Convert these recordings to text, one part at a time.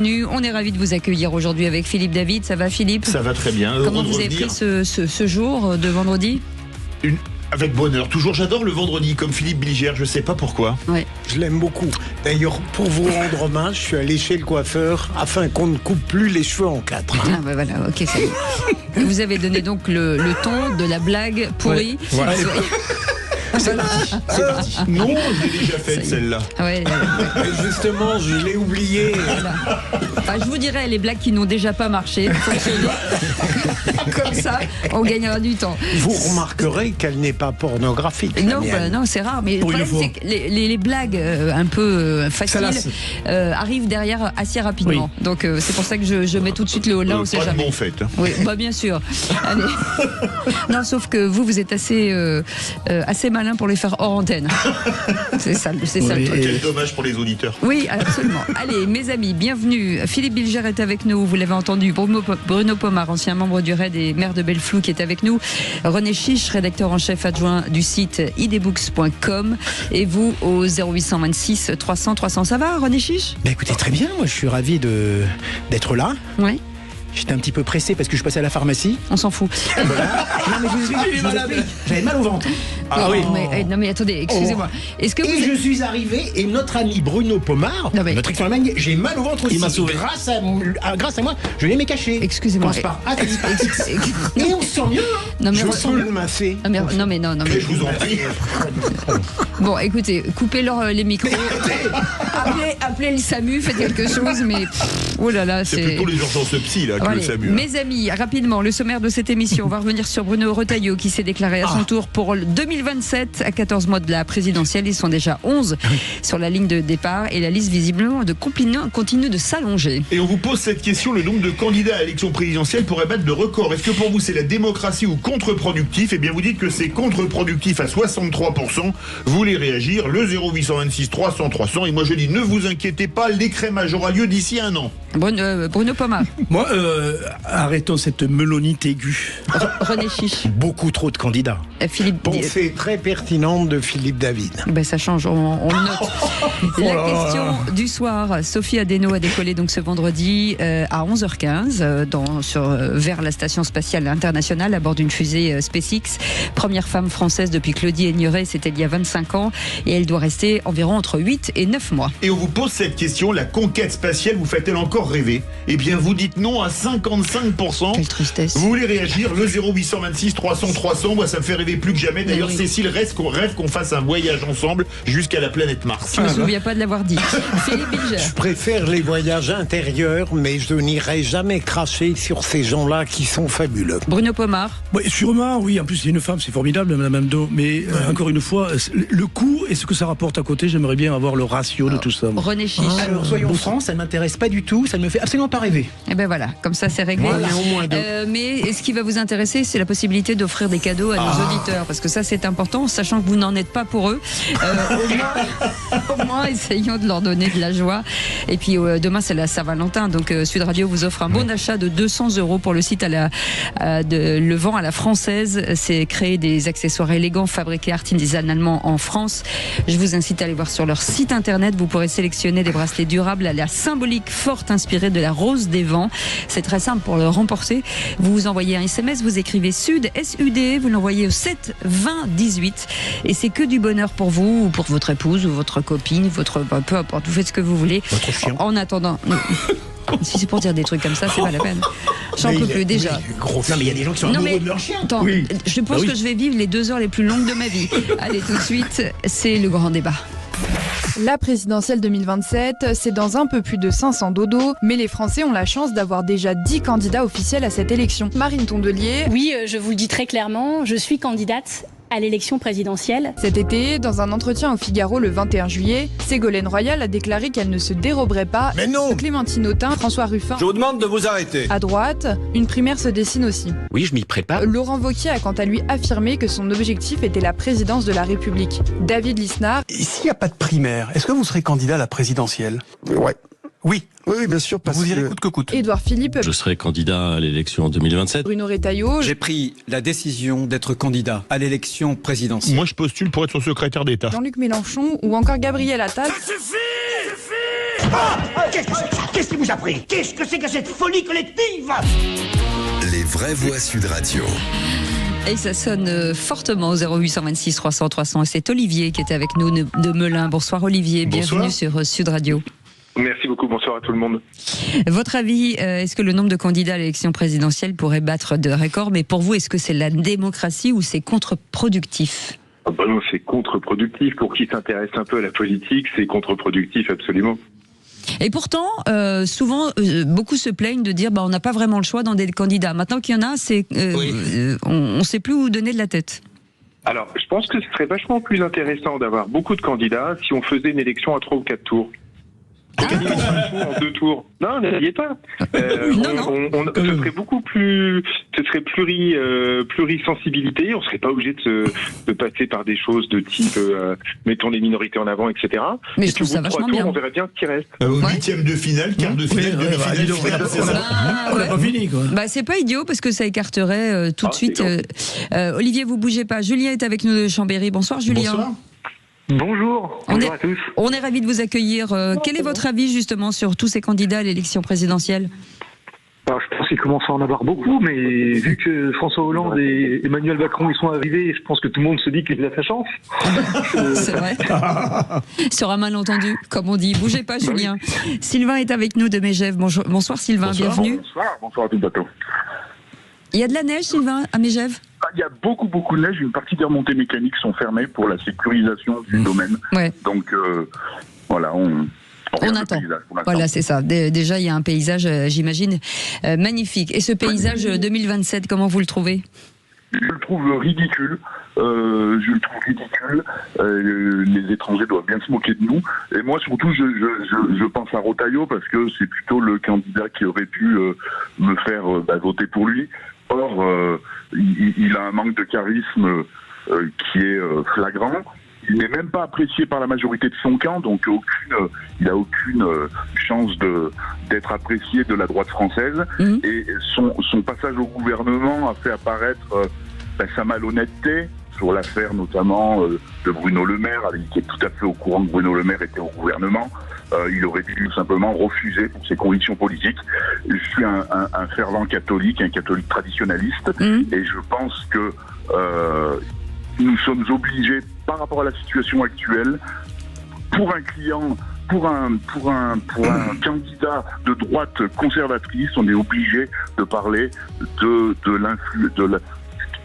On est ravis de vous accueillir aujourd'hui avec Philippe David. Ça va, Philippe? Ça va très bien. Comment vous avez pris ce jour de vendredi? Avec bonheur. Toujours, j'adore le vendredi, comme Philippe Bilger, je sais pas pourquoi. Ouais. Je l'aime beaucoup. D'ailleurs, pour vous rendre hommage, je suis allé chez le coiffeur afin qu'on ne coupe plus les cheveux en quatre. Ah bah voilà, ok, ça y est. Vous avez donné donc le ton de la blague pourrie. Ouais. Voilà. C'est parti. Non, je l'ai déjà faite celle-là. Ouais, Justement, je l'ai oublié. voilà. Enfin, je vous dirais les blagues qui n'ont déjà pas marché. Comme ça, on gagnera du temps. Vous remarquerez qu'elle n'est pas pornographique. Non, non, c'est rare. Mais le problème, c'est que les blagues un peu faciles arrivent derrière assez rapidement. Oui. Donc c'est pour ça que je mets tout de suite le haut là, on sait jamais. Bon fait. Oui, bah bien sûr. Allez. Non, sauf que vous êtes assez malin pour les faire hors antenne. C'est ça le truc. Quel dommage pour les auditeurs. Oui, absolument. Allez, mes amis, bienvenue. Philippe Bilger est avec nous, vous l'avez entendu. Bruno Pomar, ancien membre du RAID et maire de Belleflou, qui est avec nous. René Chiche, rédacteur en chef adjoint du site idbooks.com. Et vous, au 0826 300 300. Ça va, René Chiche? Écoutez, très bien. Moi, je suis ravi d'être là. Oui. J'étais un petit peu pressé parce que je passais à la pharmacie. On s'en fout. Voilà. Non, mais je vous explique. J'avais mal au ventre. Ah oui. Non mais attendez, excusez-moi. Est-ce que je suis arrivé et notre ami Bruno Pomar, notre excellent ami, j'ai mal au ventre aussi. Il m'a sauvé. Grâce à moi, je l'ai caché. Excusez-moi. Et on se sent mieux. Non mais je peux le masser. Non mais je vous en prie. Bon, écoutez, coupez-leur les micros. Appelez le SAMU, faites quelque chose, mais oh là là, c'est plutôt les urgences psy là que le SAMU. Mes amis, rapidement, le sommaire de cette émission, on va revenir sur Bruno Retailleau qui s'est déclaré à son tour pour 2027 à 14 mois de la présidentielle. Ils sont déjà 11 sur la ligne de départ et la liste visiblement continue de s'allonger. Et on vous pose cette question, le nombre de candidats à l'élection présidentielle pourrait battre de record. Est-ce que pour vous c'est la démocratie ou contre-productif? Eh bien vous dites que c'est contre-productif à 63%. Vous voulez réagir, le 0826 300 300 et moi je dis ne vous inquiétez pas, l'écrémage aura lieu d'ici un an. Bruno Pomar. Moi, arrêtons cette melonite aiguë. René Chiche. Beaucoup trop de candidats. Philippe. Pensée très pertinente de Philippe David. Ben ça change, on note. La question du soir, Sophie Adeno a décollé donc ce vendredi à 11h15 vers la station spatiale internationale à bord d'une fusée SpaceX. Première femme française depuis Claudie Aigneret, c'était il y a 25 ans et elle doit rester environ entre 8 et 9 mois. Et on vous pose cette question, la conquête spatiale vous fait-elle encore rêver? Eh bien vous dites non à 55%. Quelle tristesse. Vous voulez réagir, le 0826 300 300, moi ça me fait rêver plus que jamais. D'ailleurs oui. Cécile rêve qu'on fasse un voyage ensemble jusqu'à la planète Mars. Je me souviens pas de l'avoir dit. Philippe Bilger. Je préfère les voyages intérieurs, mais je n'irai jamais cracher sur ces gens-là qui sont fabuleux. Bruno Pomar. Ouais, sûrement, oui. En plus, c'est une femme, c'est formidable, Madame Amdo. Mais encore une fois, le coût et ce que ça rapporte à côté, j'aimerais bien avoir le ratio de tout ça. René Chiche. Alors, soyons francs, ça ne m'intéresse pas du tout, ça ne me fait absolument pas rêver. Et ben voilà, comme ça c'est réglé. Voilà, au moins mais ce qui va vous intéresser, c'est la possibilité d'offrir des cadeaux à nos auditeurs, parce que ça c'est important, sachant que vous n'en êtes pas pour eux. Au moins, essayons de leur donner de la joie. Et puis demain c'est la Saint-Valentin, donc Sud Radio vous offre un bon d'achat de 200 € pour le site Le Vent à la Française. C'est créer des accessoires élégants fabriqués artisanalement en France. Je vous incite à aller voir sur leur site internet. Vous pourrez sélectionner des bracelets durables à la symbolique forte inspirée de la rose des vents. C'est très simple pour le remporter. Vous envoyez un SMS, vous écrivez Sud, S-U-D, vous l'envoyez au 7 20 18 et c'est que du bonheur pour vous ou pour votre épouse ou votre copine, peu importe, vous faites ce que vous voulez. Votre chien. En attendant... Si c'est pour dire des trucs comme ça, c'est pas la peine. J'en peux plus déjà. Non mais il y a des gens qui sont amoureux de leur chien. Attends, je pense que je vais vivre les 2 heures les plus longues de ma vie. Allez, tout de suite, c'est le grand débat. La présidentielle 2027, c'est dans un peu plus de 500 dodos, mais les Français ont la chance d'avoir déjà 10 candidats officiels à cette élection. Marine Tondelier. Oui, je vous le dis très clairement, je suis candidate à l'élection présidentielle. Cet été, dans un entretien au Figaro le 21 juillet, Ségolène Royal a déclaré qu'elle ne se déroberait pas. Mais non! Clémentine Autain, François Ruffin. Je vous demande de vous arrêter. À droite, une primaire se dessine aussi. Oui, je m'y prépare. Laurent Wauquiez a quant à lui affirmé que son objectif était la présidence de la République. David Lisnard. Et s'il n'y a pas de primaire, est-ce que vous serez candidat à la présidentielle? Ouais. Oui. Oui, bien sûr, parce vous irez que... coûte que coûte. Édouard Philippe. Je serai candidat à l'élection en 2027. Bruno Retailleau. J'ai pris la décision d'être candidat à l'élection présidentielle. Moi, je postule pour être son secrétaire d'État. Jean-Luc Mélenchon ou encore Gabriel Attal. Ça suffit! Qu'est-ce qui vous a pris? Qu'est-ce que c'est que cette folie collective? Les vraies voix Sud Radio. Et ça sonne fortement au 0826 300 300. Et c'est Olivier qui était avec nous de Melun. Bonsoir Olivier, bienvenue sur Sud Radio. Merci beaucoup, bonsoir à tout le monde. Votre avis, est-ce que le nombre de candidats à l'élection présidentielle pourrait battre de records? Mais pour vous, est-ce que c'est la démocratie ou c'est contre-productif? Non, c'est contre-productif. Pour qui s'intéresse un peu à la politique, c'est contre-productif, absolument. Et pourtant, souvent, beaucoup se plaignent de dire on n'a pas vraiment le choix dans des candidats. Maintenant qu'il y en a, on ne sait plus où donner de la tête. Alors, je pense que ce serait vachement plus intéressant d'avoir beaucoup de candidats si on faisait une élection à 3 ou 4 tours. En 2 tours. Non, n'ayez pas. Ce serait beaucoup plus, ce serait plurisensibilité. On serait pas obligé de passer par des choses de type mettons les minorités en avant, etc. Mais je trouve ça vachement bien. On verrait bien ce qui reste. Au 8e de finale, quart de finale, demi-finale. On l'a pas fini, quoi. C'est pas idiot parce que ça écarterait tout de suite. Olivier, vous bougez pas. Julien est avec nous de Chambéry. Bonsoir, Julien. Bonsoir. Bonjour à tous. On est ravis de vous accueillir. Quel est votre avis justement sur tous ces candidats à l'élection présidentielle? Alors, je pense qu'il commence à en avoir beaucoup, mais vu que François Hollande et Emmanuel Macron ils sont arrivés, je pense que tout le monde se dit qu'il a sa chance. C'est vrai. Sur un malentendu, comme on dit. Bougez pas, Julien. Sylvain est avec nous de Megève. Bonsoir Sylvain, bienvenue. Bonsoir à tout le bateau. Il y a de la neige, Sylvain, à Megève? Il y a beaucoup de neige. Une partie des remontées mécaniques sont fermées pour la sécurisation du domaine. Ouais. Donc, voilà, on attend. Voilà, c'est ça. Déjà, il y a un paysage, j'imagine, magnifique. Et ce paysage 2027, comment vous le trouvez? Je le trouve ridicule. Les étrangers doivent bien se moquer de nous. Et moi, surtout, je pense à Retailleau parce que c'est plutôt le candidat qui aurait pu me faire voter pour lui. Or, il a un manque de charisme qui est flagrant. Il n'est même pas apprécié par la majorité de son camp, donc il n'a aucune chance d'être apprécié de la droite française. Et son passage au gouvernement a fait apparaître sa malhonnêteté sur l'affaire notamment de Bruno Le Maire, qui est tout à fait au courant que Bruno Le Maire était au gouvernement. Il aurait dû simplement refuser pour ses convictions politiques. Je suis un fervent catholique, un catholique traditionnaliste, et je pense que nous sommes obligés, par rapport à la situation actuelle, pour un client, pour un candidat de droite conservatrice, on est obligé de parler de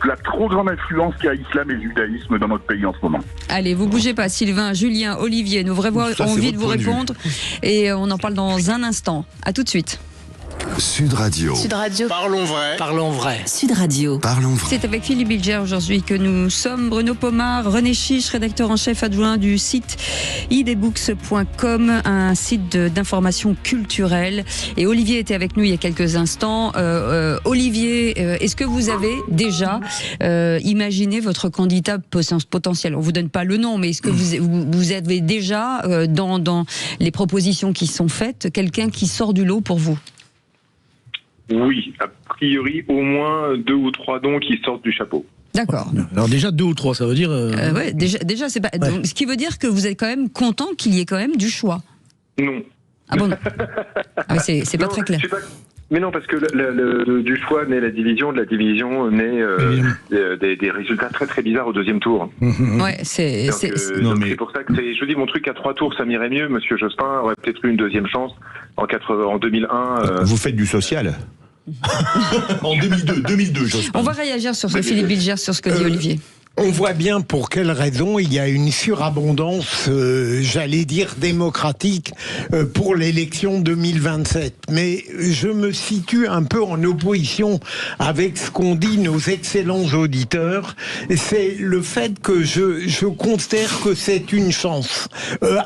la trop grande influence qu'a l'islam et le judaïsme dans notre pays en ce moment. Allez, vous bougez pas, Sylvain, Julien, Olivier, nos vraies voix ont envie de vous répondre et on en parle dans un instant. À tout de suite. Sud Radio. Sud Radio. Parlons vrai. Parlons vrai. Sud Radio. Parlons vrai. C'est avec Philippe Bilger aujourd'hui que nous sommes. Bruno Pomar, René Chiche, rédacteur en chef adjoint du site idbooks.com, un site d'information culturelle. Et Olivier était avec nous il y a quelques instants. Olivier, est-ce que vous avez déjà imaginé votre candidat potentiel? On vous donne pas le nom, mais est-ce que vous avez déjà dans les propositions qui sont faites quelqu'un qui sort du lot pour vous? Oui, a priori, au moins 2 ou 3 dons qui sortent du chapeau. D'accord. Alors déjà 2 ou 3, ça veut dire... ouais, déjà c'est pas... Ouais. Donc, ce qui veut dire que vous êtes quand même content qu'il y ait quand même du choix. Non. Ah bon? C'est pas très clair. Mais non, parce que du choix naît la division, de la division naît des résultats très très bizarres au 2e tour. Ouais, c'est pour ça que je dis mon truc à 3 tours, ça m'irait mieux. Monsieur Jospin aurait peut-être eu une 2e chance en 2001. Vous faites du social. En 2002, Jospin. On va réagir sur ce Philippe Bilger, sur ce que dit Olivier. On voit bien pour quelle raison il y a une surabondance, j'allais dire démocratique, pour l'élection 2027. Mais je me situe un peu en opposition avec ce qu'ont dit nos excellents auditeurs. C'est le fait que je considère que c'est une chance.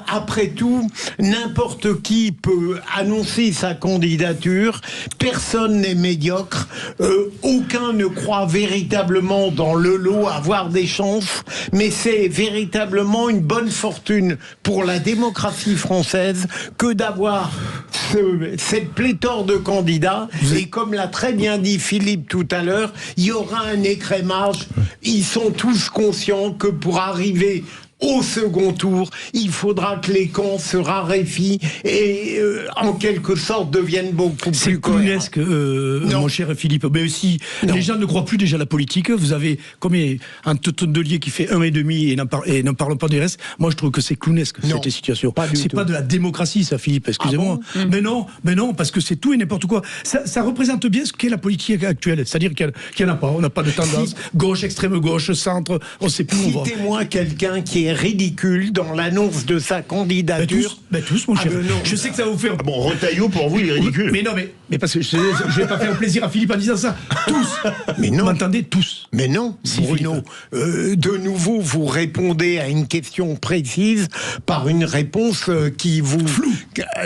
Après tout, n'importe qui peut annoncer sa candidature. Personne n'est médiocre. Aucun ne croit véritablement dans le lot avoir des chances, mais c'est véritablement une bonne fortune pour la démocratie française que d'avoir cette pléthore de candidats. Et comme l'a très bien dit Philippe tout à l'heure, il y aura un écrémage. Ils sont tous conscients que pour arriver au second tour, il faudra que les camps se raréfient et en quelque sorte deviennent beaucoup plus cohérents. C'est clownesque, mon cher Philippe. Mais aussi, les gens ne croient plus déjà à la politique. Vous avez combien un Tondelier qui fait 1,5 et n'en parlons pas du reste. Moi, je trouve que c'est clownesque, cette situation. C'est pas de la démocratie, ça, Philippe, excusez-moi. Ah bon mais non, parce que c'est tout et n'importe quoi. Ça représente bien ce qu'est la politique actuelle. C'est-à-dire qu'il n'y en a pas. On n'a pas de tendance. Gauche, extrême gauche, centre, on ne sait plus où on va. Citez-moi quelqu'un qui est ridicule dans l'annonce de sa candidature. Tous, mon cher. Je sais que ça va vous faire... Bon, Retailleau, pour vous, il est ridicule. Mais non, mais parce que je ne vais pas faire plaisir à Philippe en disant ça. Tous. Mais non. Vous m'entendez, tous. Mais non, Bruno. De nouveau, vous répondez à une question précise par une réponse qui vous... Flou.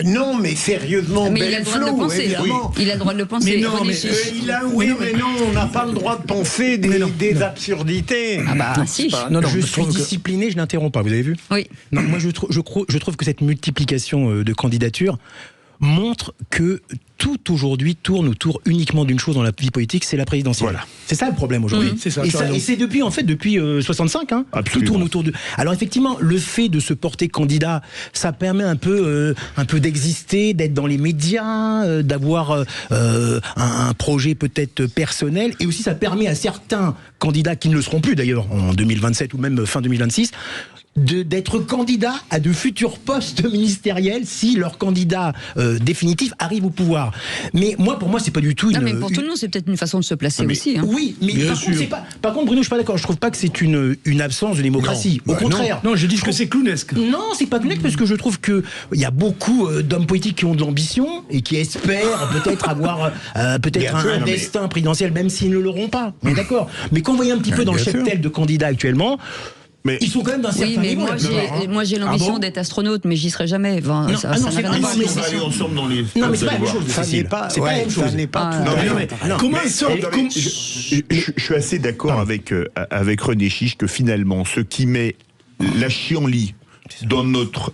Non, mais sérieusement, mais il a le droit de le penser. Évidemment. Oui. Il a le droit de le penser. Mais non, mais non, on n'a pas le droit de penser des absurdités. Ah bah, si. Je suis discipliné, je n'interromps pas, vous avez vu? Oui. Non, moi, je trouve que cette multiplication de candidatures montre que tout aujourd'hui tourne autour uniquement d'une chose dans la vie politique, c'est la présidentielle. Voilà. C'est ça le problème aujourd'hui. C'est ça. Et c'est depuis 65, hein, tout tourne autour de... Alors effectivement, le fait de se porter candidat, ça permet un peu d'exister, d'être dans les médias, d'avoir un projet peut-être personnel, et aussi ça permet à certains candidats qui ne le seront plus d'ailleurs en 2027 ou même fin 2026, d'être candidat à de futurs postes ministériels si leur candidat définitif arrive au pouvoir. Mais pour moi, c'est pas du tout une... Non, mais pour tout le monde, c'est peut-être une façon de se placer aussi. Hein. Oui, mais par contre, Bruno, je suis pas d'accord. Je trouve pas que c'est une absence de démocratie. Au contraire. Non, je dis que c'est clownesque. Non, c'est pas clownesque parce que je trouve que il y a beaucoup d'hommes politiques qui ont de l'ambition et qui espèrent peut-être avoir un destin présidentiel, même s'ils ne l'auront pas. Mais d'accord. Mais quand vous voyez un petit peu dans le cheptel de candidats actuellement... Mais ils sont quand même d'un certain niveau. Moi j'ai l'ambition d'être astronaute, mais j'y serai jamais. On va aller ensemble dans les... Non, mais c'est pas la même chose. C'est pas la même chose. Ça n'est pas tout. Comment ils sont... Je suis assez d'accord avec René Chiche que finalement, ce qui met la chienlit dans notre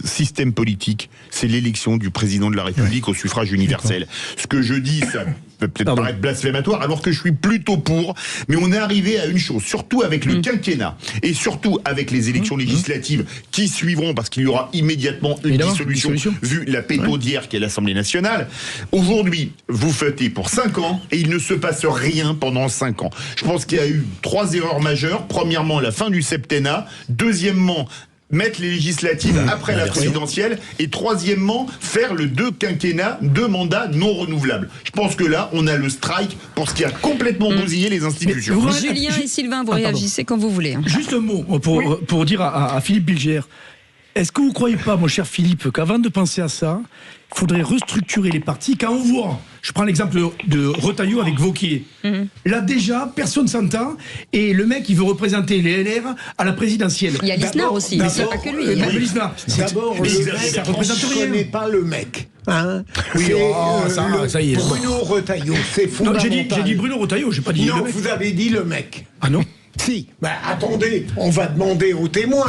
système politique, c'est l'élection du président de la République au suffrage universel. Ce que je dis, ça peut peut-être paraître blasphématoire, alors que je suis plutôt pour, mais on est arrivé à une chose, surtout avec le quinquennat, et surtout avec les élections législatives qui suivront, parce qu'il y aura immédiatement une dissolution, vu la péto d'hier qui est l'Assemblée nationale. Aujourd'hui, vous votez pour 5 ans, et il ne se passe rien pendant 5 ans. Je pense qu'il y a eu 3 erreurs majeures. Premièrement, la fin du septennat. Deuxièmement, mettre les législatives après la présidentielle, et troisièmement, faire le 2 quinquennats, 2 mandats non renouvelables. Je pense que là, on a le strike pour ce qui a complètement bousillé les institutions. Julien et Sylvain, vous réagissez quand vous voulez. Juste un mot pour dire à Philippe Bilger. Est-ce que vous ne croyez pas, mon cher Philippe, qu'avant de penser à ça, il faudrait restructurer les partis? Quand on voit, je prends l'exemple de Retailleau avec Wauquiez. Là déjà, personne s'entend, et le mec, il veut représenter les LR à la présidentielle. Il y a Lisnard aussi, mais c'est pas que lui. D'abord, ça représente rien. Je ne connais pas le mec. Hein, oui, ça y est. Bruno Retailleau, c'est fondamental. J'ai dit Bruno Retailleau, j'ai pas dit le mec. Vous avez dit le mec. Ah non? Si, attendez, on va demander aux témoins.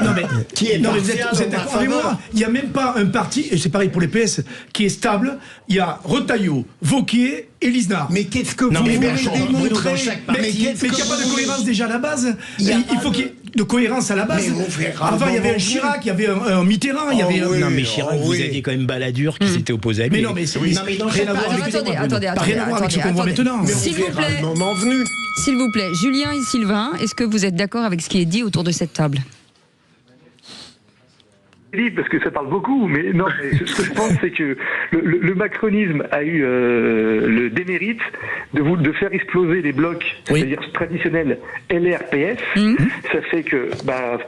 Non mais vous êtes d'accord avec moi? Il n'y a même pas un parti, et c'est pareil pour les PS, qui est stable. Il y a Retailleau, Wauquiez et Lisnard. Mais qu'est-ce que vous voulez démontrer? Mais qu'il n'y a pas de cohérence déjà à la base. Il faut qu'il y ait de cohérence à la base. Avant, il y avait un Chirac, il y avait un Mitterrand, il y avait Non mais Chirac, vous aviez quand même Balladur qui s'était opposé à lui. Mais non, mais rien à voir avec ce qu'on voit maintenant. S'il vous plaît, le moment venu. S'il vous plaît, Julien et Sylvain, est-ce que vous êtes d'accord avec ce qui est dit autour de cette table? Parce que ça parle beaucoup, mais non, mais ce que je pense, c'est que le macronisme a eu le démérite de faire exploser les blocs, c'est-à-dire traditionnels LR-PS. Ça fait que,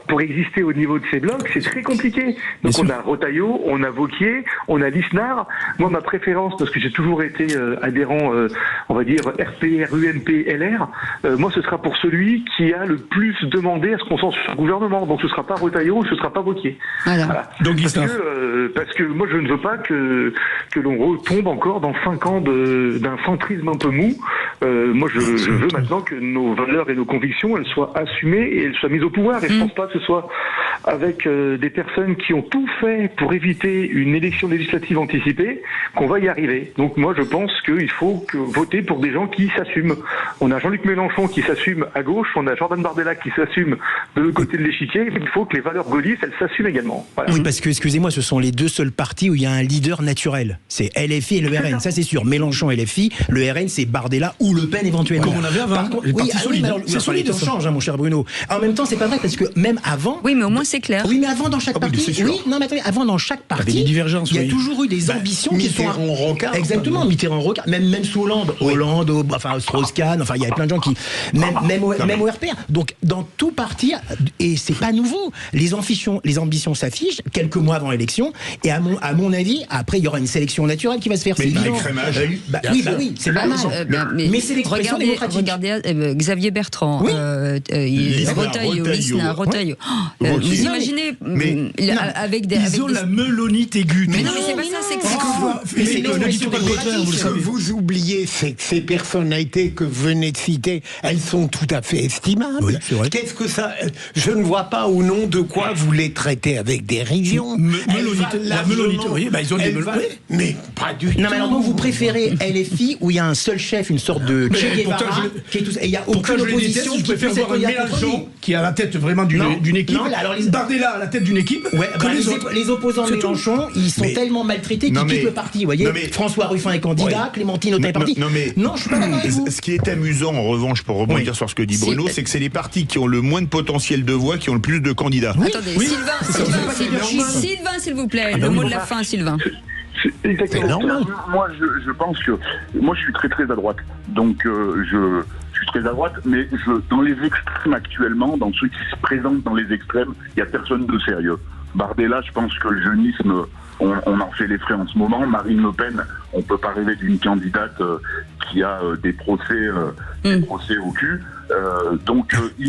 pour exister au niveau de ces blocs, c'est très compliqué. Donc on a Retailleau, on a Wauquiez, on a Lisnard. Moi, ma préférence, parce que j'ai toujours été adhérent, on va dire RPR, UMP, LR, moi, ce sera pour celui qui a le plus demandé à ce qu'on s'en sur le gouvernement. Donc ce sera pas Retailleau, ce sera pas Wauquiez. Voilà. Donc, parce que moi je ne veux pas que l'on retombe encore dans 5 ans d'un centrisme un peu mou. Moi je veux maintenant que nos valeurs et nos convictions elles soient assumées et elles soient mises au pouvoir. Et je pense pas que ce soit avec des personnes qui ont tout fait pour éviter une élection législative anticipée, qu'on va y arriver. Donc moi, je pense qu'il faut voter pour des gens qui s'assument. On a Jean-Luc Mélenchon qui s'assume à gauche, on a Jordan Bardella qui s'assume de l'autre côté de l'échiquier. Il faut que les valeurs gaullistes, elles s'assument également. Voilà. Oui, parce que, excusez-moi, ce sont les deux seuls partis où il y a un leader naturel. C'est LFI et le RN, ça c'est sûr. Mélenchon, LFI, le RN, c'est Bardella ou Le Pen éventuellement. Comme on avait avant. C'est solide, on change, mon cher Bruno. En même temps, c'est pas vrai, parce que même avant... Oui, mais au moins c'est clair. Oui, mais avant, dans chaque parti... Oui, non, mais attendez, avant, dans chaque parti, des divergences, il y a toujours eu des ambitions qui sont... Mitterrand-Rocard. Exactement, Mitterrand-Rocard. Même sous Hollande, enfin Strauss-Kahn, enfin, il y avait plein de gens qui... Même au RPR. Donc, dans tout parti, et c'est pas nouveau, les ambitions s'affichent quelques mois avant l'élection, et à mon avis, après, il y aura une sélection naturelle qui va se faire. Mais oui, c'est pas mal. Mais c'est l'expression démocratique. Regardez Xavier Bertrand, Retailleau. Vous imaginez avec des... Ils ont la melonite aiguë. Mais non, mais c'est pas ça, c'est que Ce que vous oubliez, c'est que ces personnalités que vous venez de citer, elles sont tout à fait estimables. Oui, c'est vrai. Qu'est-ce que ça... Je ne vois pas au nom de quoi vous les traitez avec dérision. La melonite, oui, ils ont des melonites. Mais pas du tout. Non, mais alors donc vous préférez LFI où il y a un seul chef, une sorte de Che Guevara, et il n'y a aucune opposition. Je préfère voir un Mélenchon qui a la tête vraiment d'une équipe. Alors Bardella à la tête d'une équipe. Les opposants de Mélenchon, ils sont tellement maltraités qu'ils quittent le parti. Vous voyez, François Ruffin est candidat, Clémentine Autain est parti. Non, je suis pas d'accord avec vous. Ce qui est amusant, en revanche, pour rebondir sur ce que dit Bruno, c'est que c'est les partis qui ont le moins de potentiel de voix qui ont le plus de candidats. Attendez, Sylvain, s'il vous plaît, le mot de la fin, Sylvain. Exactement. Moi, je pense que moi, je suis très très à droite. Donc, je suis très à droite, mais dans les extrêmes actuellement, dans ceux qui se présentent dans les extrêmes, il n'y a personne de sérieux. Bardella, je pense que le jeunisme, on en fait les frais en ce moment. Marine Le Pen, on ne peut pas rêver d'une candidate qui a des procès au cul.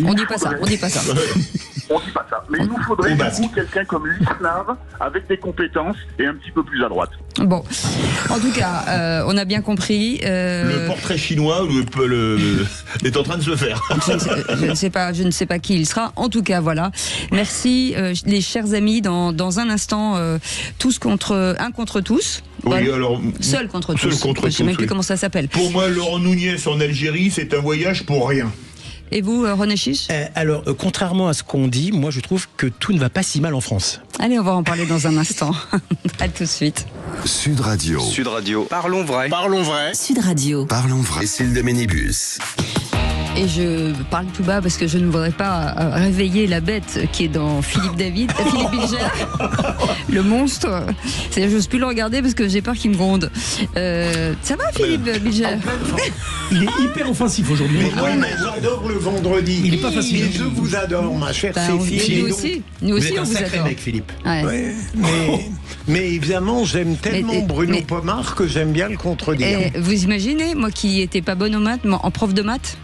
On dit pas ça. On dit pas ça. Mais il nous faudrait du coup quelqu'un comme Lisnard, avec des compétences et un petit peu plus à droite. Bon, en tout cas, on a bien compris. Le portrait chinois est en train de se faire. Je ne sais pas qui il sera. En tout cas, voilà. Merci, les chers amis. Dans un instant, tous un contre tous. Oui, alors, seul contre tous. Je ne sais même plus comment ça s'appelle. Pour moi, Laurent Nunez en Algérie, c'est un voyage pour rien. Et vous, René Chiche ? Alors, contrairement à ce qu'on dit, moi je trouve que tout ne va pas si mal en France. Allez, on va en parler dans un instant. À tout de suite. Sud Radio. Sud Radio. Parlons vrai. Parlons vrai. Sud Radio. Parlons vrai. Cécile de Ménibus. Et je parle tout bas parce que je ne voudrais pas réveiller la bête qui est dans Philippe Bilger, le monstre. C'est-à-dire, je n'ose plus le regarder parce que j'ai peur qu'il me gronde. Ça va, Philippe Bilger ? Il est hyper offensif aujourd'hui. Mais j'adore le vendredi. Il n'est pas facile. Je vous adore, ma chère Cécile. Nous aussi, on vous adore. Mec, Philippe. Ouais. Mais évidemment, j'aime tellement Bruno Pomar que j'aime bien le contredire. Vous imaginez, moi qui n'étais pas bonne en prof de maths,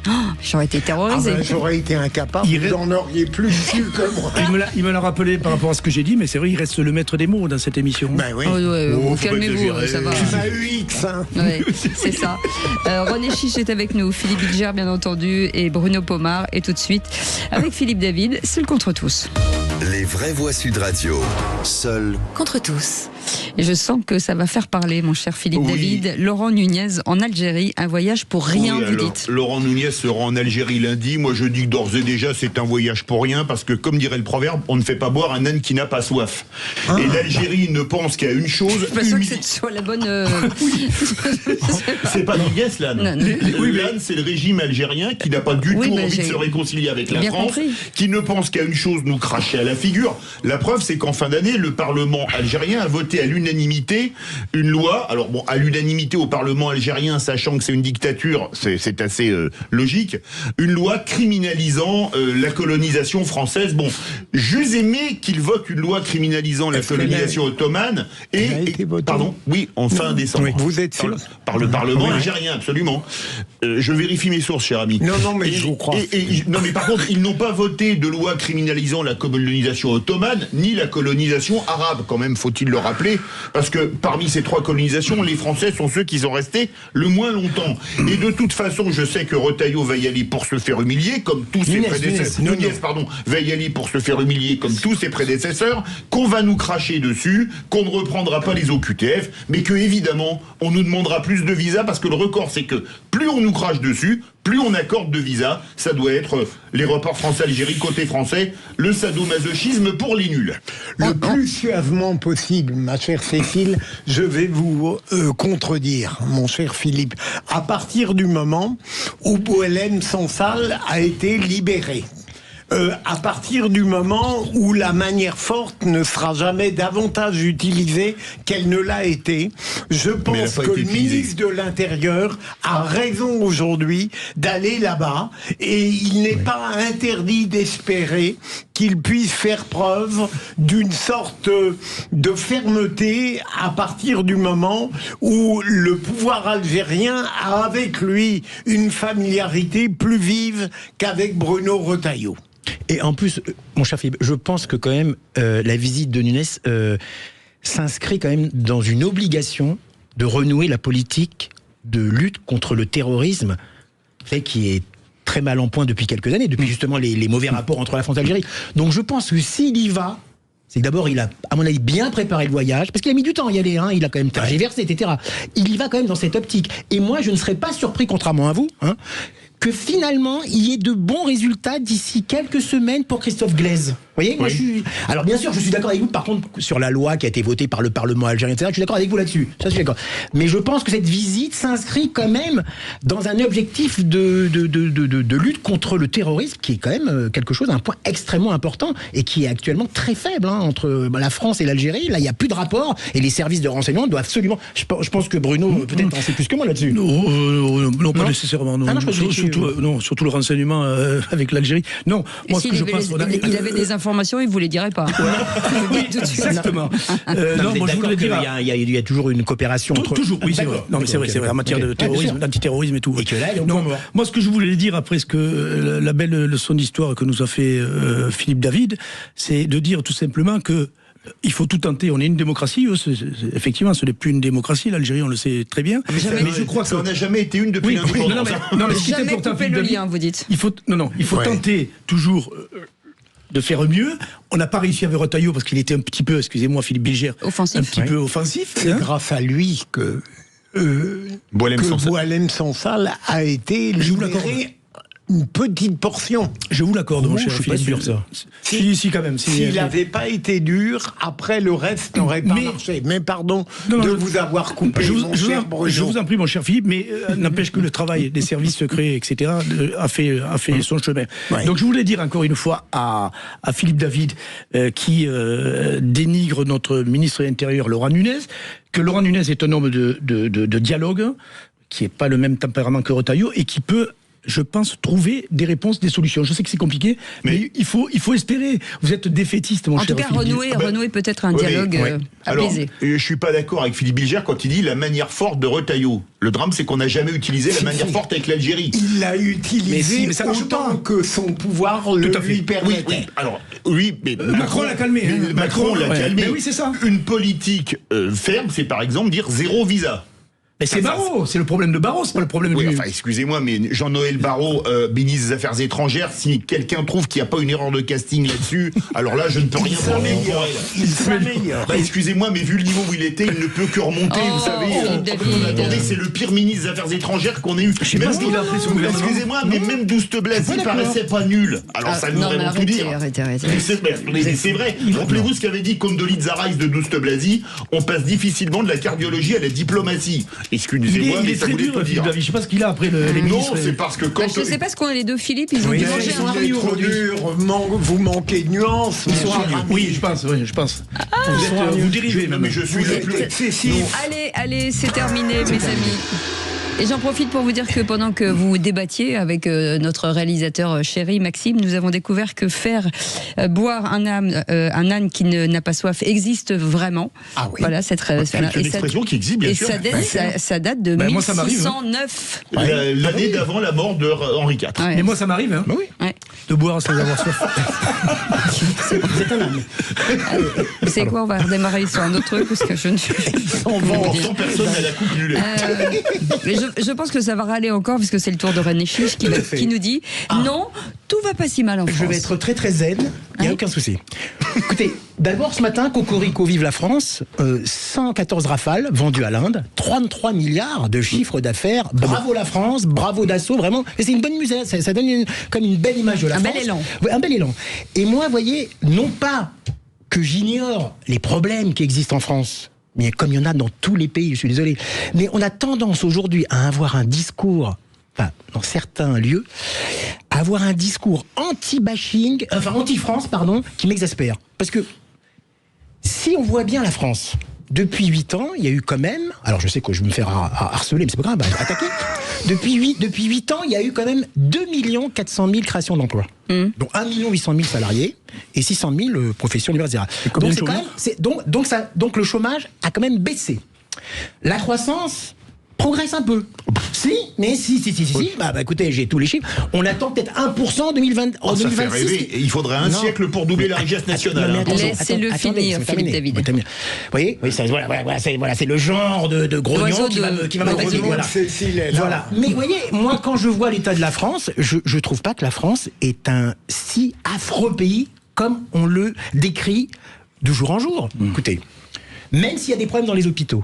j'aurais été terrorisé. J'aurais été incapable, vous en auriez plus su que moi. Il me l'a rappelé par rapport à ce que j'ai dit, mais c'est vrai, il reste le maître des mots dans cette émission. Ben oui. Calmez-vous, ça va. Tu m'as eu X, hein. Ouais, c'est ça. René Chiche est avec nous, Philippe Bilger, bien entendu, et Bruno Pomar. Et tout de suite, avec Philippe David, c'est le contre tous. Les vraies voix Sud Radio. Seul contre tous. Et je sens que ça va faire parler, mon cher Philippe David. Laurent Nunez en Algérie, un voyage pour rien, vous dites. Laurent Nunez sera en Algérie lundi. Moi, je dis que d'ores et déjà, c'est un voyage pour rien, parce que, comme dirait le proverbe, on ne fait pas boire un âne qui n'a pas soif. Et l'Algérie ne pense qu'à une chose. Je suis pas sûr que ce soit la bonne. C'est pas Nunez, l'âne. L'âne, c'est le régime algérien qui n'a pas du tout envie de se réconcilier avec la France, qui ne pense qu'à une chose, nous cracher à la figure. La preuve, c'est qu'en fin d'année, le Parlement algérien a voté à l'unanimité une loi. Alors bon, à l'unanimité au Parlement algérien, sachant que c'est une dictature, c'est assez logique. Une loi criminalisant la colonisation française. Bon, j'eusse aimé qu'il vote une loi criminalisant la colonisation ottomane pardon, oui, en fin décembre. Oui. Vous êtes sûr ? Par le Parlement algérien, absolument. Je vérifie mes sources, cher ami. Non, mais je vous crois. Non, mais par contre, ils n'ont pas voté de loi criminalisant la colonisation ottomane, ni la colonisation arabe, quand même, faut-il le rappeler. rappeler, parce que parmi ces 3 colonisations, les Français sont ceux qui sont restés le moins longtemps. Et de toute façon, je sais que Retailleau va y aller pour se faire humilier, comme tous ses prédécesseurs. Nunez, va y aller pour se faire humilier, comme tous ses prédécesseurs, qu'on va nous cracher dessus, qu'on ne reprendra pas les OQTF, mais que évidemment, on nous demandera plus de visas, parce que le record, c'est que plus on nous crache dessus, plus on accorde de visas. Ça doit être les reports France-Algérie côté français, le sadomasochisme pour les nuls. Le plus suavement possible, ma chère Cécile, je vais vous contredire, mon cher Philippe. À partir du moment où Boualem Sansal a été libéré, à partir du moment où la manière forte ne sera jamais davantage utilisée qu'elle ne l'a été, je pense que le ministre de l'Intérieur a raison aujourd'hui d'aller là-bas, et il n'est pas interdit d'espérer qu'il puisse faire preuve d'une sorte de fermeté à partir du moment où le pouvoir algérien a avec lui une familiarité plus vive qu'avec Bruno Retailleau. Et en plus, mon cher Philippe, je pense que quand même la visite de Nunez s'inscrit quand même dans une obligation de renouer la politique de lutte contre le terrorisme, qui est très mal en point depuis quelques années, depuis justement les mauvais rapports entre la France et l'Algérie. Donc je pense que s'il y va, c'est que d'abord il a, à mon avis, bien préparé le voyage, parce qu'il a mis du temps à y aller, hein, il a quand même tergiversé, etc. Il y va quand même dans cette optique. Et moi, je ne serais pas surpris, contrairement à vous, que finalement, il y ait de bons résultats d'ici quelques semaines pour Christophe Glaise. Vous voyez, moi, alors bien sûr, je suis d'accord avec vous, par contre, sur la loi qui a été votée par le Parlement algérien, etc., je suis d'accord avec vous là-dessus. Ça, je suis d'accord. Mais je pense que cette visite s'inscrit quand même dans un objectif de lutte contre le terrorisme, qui est quand même quelque chose, un point extrêmement important, et qui est actuellement très faible, entre la France et l'Algérie. Là, il n'y a plus de rapport, et les services de renseignement doivent absolument... Je pense que Bruno, peut-être, en sait plus que moi là-dessus. Non, pas nécessairement. Non. Surtout le renseignement avec l'Algérie. Non, moi, ce que je pense... Il avait des informations, il ne vous les dirait pas. Oui, exactement. Non, moi, je voulais dire... Il y a toujours une coopération entre... Toujours, oui, c'est vrai. Non, mais c'est vrai, en matière de terrorisme, d'antiterrorisme et tout. Et que là, moi, ce que je voulais dire après la belle leçon d'histoire que nous a fait Philippe David, c'est de dire tout simplement que il faut tout tenter. On est une démocratie. Effectivement, ce n'est plus une démocratie. L'Algérie, on le sait très bien. Mais je crois que ça n'a jamais été une depuis l'indépendance. Non, mais ce qui est important, Philippe David, vous dites. Il faut tenter toujours de faire mieux. On n'a pas réussi avec Retailleau parce qu'il était un petit peu, excusez-moi, Philippe Bilger, un petit peu offensif. C'est grâce à lui que Boualem Sansal a été libéré. Une petite portion. Je vous l'accorde, mon cher Philippe Bilger, ça. Si, quand même. S'il n'avait pas été dur, après le reste n'aurait pas marché. Mais pardon de vous avoir coupé, je vous en prie, mon cher Philippe, mais n'empêche que le travail des services secrets, etc., a fait son chemin. Ouais. Donc je voulais dire encore une fois à Philippe David, qui dénigre notre ministre de l'Intérieur, Laurent Nunez, que Laurent Nunez est un homme de dialogue, qui n'est pas le même tempérament que Retailleau, et qui peut, je pense, trouver des réponses, des solutions. Je sais que c'est compliqué, mais il faut espérer. Vous êtes défaitiste, mon cher Philippe. En tout cas, renouer peut-être un dialogue apaisé. Alors, je suis pas d'accord avec Philippe Bilger quand il dit la manière forte de Retailleau. Le drame, c'est qu'on n'a jamais utilisé la manière forte avec l'Algérie. Il l'a utilisé mais ça autant que son pouvoir le lui permettait. Mais Macron l'a calmé. Macron l'a calmé. Mais oui, c'est ça. Une politique ferme, c'est par exemple dire 0 visa. Mais c'est Barrot, c'est le problème de Barrot, c'est pas le problème de... Enfin, excusez-moi, mais Jean-Noël Barrot, ministre des Affaires étrangères, si quelqu'un trouve qu'il n'y a pas une erreur de casting là-dessus, alors là, je ne peux rien faire. Il s'améliore. Excusez-moi, mais vu le niveau où il était, il ne peut que remonter, vous savez. Attendez, c'est le pire ministre des Affaires étrangères qu'on ait eu. Je sais pas ce qu'il a appris son gouvernement. Excusez-moi, mais même Douste Blasi paraissait pas nul. Alors ça nous aurait tout dire. Mais c'est vrai. Rappelez-vous ce qu'avait dit Condoleezza Rice de Douste Blasi, on passe difficilement de la cardiologie à la diplomatie. Excusez-moi, mais ça voulait tout dire. Je sais pas ce qu'il a après les ministres. Non, c'est parce que quand... je sais pas ce qu'on a les deux Philippe, ils ont dû manger un peu trop dur, vous manquez de nuances. Oui, je pense. Vous dirigez même. Mais je suis le plus... Allez, c'est terminé, mes amis. Et j'en profite pour vous dire que pendant que vous débattiez avec notre réalisateur chéri Maxime, nous avons découvert que faire boire un âne qui n'a pas soif existe vraiment. Ah oui. Voilà, c'est une expression qui existe, bien sûr. Et ça date de 1609. L'année d'avant la mort de Henri IV. Ouais. Mais moi, ça m'arrive, hein, de boire sans avoir soif. C'est un âne. Vous savez quoi, on va redémarrer sur un autre truc, parce que je ne suis Pourtant, personne n'a la coupe du lait. Mais je pense que ça va râler encore, parce que c'est le tour de René Chiche qui nous dit non, tout va pas si mal en France. Je vais être très très zen, il n'y a aucun souci. Écoutez, d'abord ce matin, Cocorico vive la France, 114 rafales vendues à l'Inde, 33 milliards de chiffre d'affaires. Bravo la France, bravo Dassault, vraiment. Et c'est une bonne musée, ça donne comme une belle image de la France. Un bel élan. Ouais, un bel élan. Et moi, vous voyez, non pas que j'ignore les problèmes qui existent en France, mais comme il y en a dans tous les pays, je suis désolé, mais on a tendance aujourd'hui à avoir un discours, enfin, dans certains lieux, à avoir un discours anti-bashing, enfin anti-France, pardon, qui m'exaspère. Parce que si on voit bien la France, depuis 8 ans, il y a eu quand même, alors je sais que je vais me faire harceler, mais c'est pas grave, attaquer. Depuis 8 ans, il y a eu quand même 2 400 000 créations d'emplois. Donc 1 800 000 salariés et 600 000 professions universitaires. Donc le chômage a quand même baissé. La croissance progresse un peu. Si. Bah écoutez, j'ai tous les chiffres. On attend peut-être 1% en 2020. En ça 2026. fait rêver. Et il faudrait un siècle pour doubler la richesse nationale. Laissez-le finir, Philippe David. Vous voyez, voilà, c'est le genre de grognon qui va m'attaquer. Voilà. Mais vous voyez, moi, quand je vois l'état de la France, je trouve pas que la France est un si affreux pays comme on le décrit de jour en jour. Écoutez, même s'il y a des problèmes dans les hôpitaux,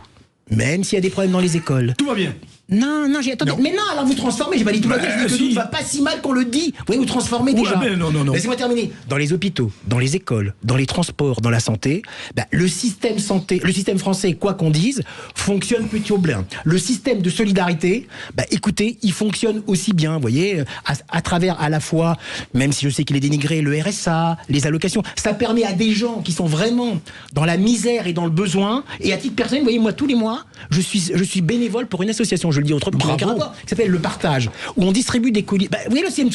même s'il y a des problèmes dans les écoles. Tout va bien. Non, attendez. Mais non, alors vous transformez, j'ai pas dit tout va bien, je dis que tout va pas si mal qu'on le dit. Vous voyez, vous transformez déjà. Non. Laissez-moi terminer. Dans les hôpitaux, dans les écoles, dans les transports, dans la santé, le système français, quoi qu'on dise, fonctionne plutôt bien. Le système de solidarité, écoutez, il fonctionne aussi bien, vous voyez, à travers à la fois, même si je sais qu'il est dénigré, le RSA, les allocations, ça permet à des gens qui sont vraiment dans la misère et dans le besoin, et à titre personnel, vous voyez, moi, tous les mois, je suis bénévole pour une association, je le dis autrement, qui s'appelle Le Partage, où on distribue des colis. Vous voyez, le système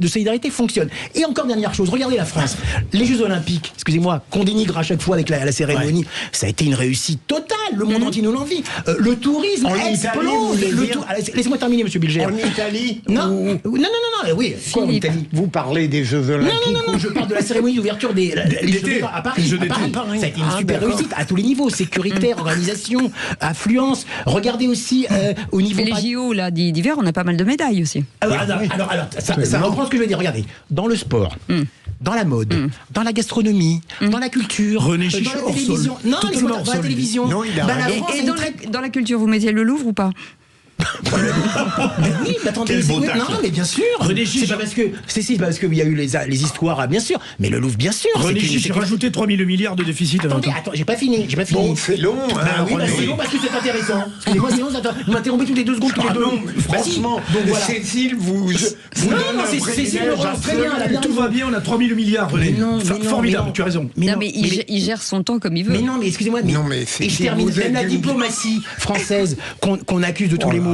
de solidarité fonctionne. Et encore dernière chose, regardez la France. Les Jeux Olympiques, excusez-moi, qu'on dénigre à chaque fois avec la cérémonie, ça a été une réussite totale. Le monde entier nous l'envie. Le tourisme explose. Laissez-moi terminer, monsieur Bilger. En Italie Non, oui. Quoi, en Italie vous parlez des Jeux Olympiques. Non, je parle de la cérémonie d'ouverture des Jeux à Paris. Ça a été une super réussite à tous les niveaux, sécuritaire, organisation, affluence. Regardez aussi au niveau. Et les JO là d'hiver, on a pas mal de médailles aussi. Alors, ça reprend ce que je veux dire. Regardez, dans le sport. Dans la mode, dans la gastronomie, dans la culture, dans la télévision. Non, dans la télévision. Dans la culture, vous mettez le Louvre ou pas? Oui, mais attendez, non, mais bien sûr. C'est pas parce que il y a eu les histoires, bien sûr. Mais le Louvre, bien sûr. René Chiche, j'ai rajouté 3 000 milliards de déficit. Attends, j'ai pas fini. Bon, c'est long. Oui, c'est long parce que c'est intéressant. Excusez-moi, sinon vous m'interrompez toutes les 2 secondes. Franchement, Cécile, vous Cécile me relance très bien. Tout va bien, on a 3 000 milliards, René. Formidable, tu as raison. Non, mais il gère son temps comme il veut. Mais non, mais excusez-moi. Et je termine. Même la diplomatie française qu'on accuse de tous les mots.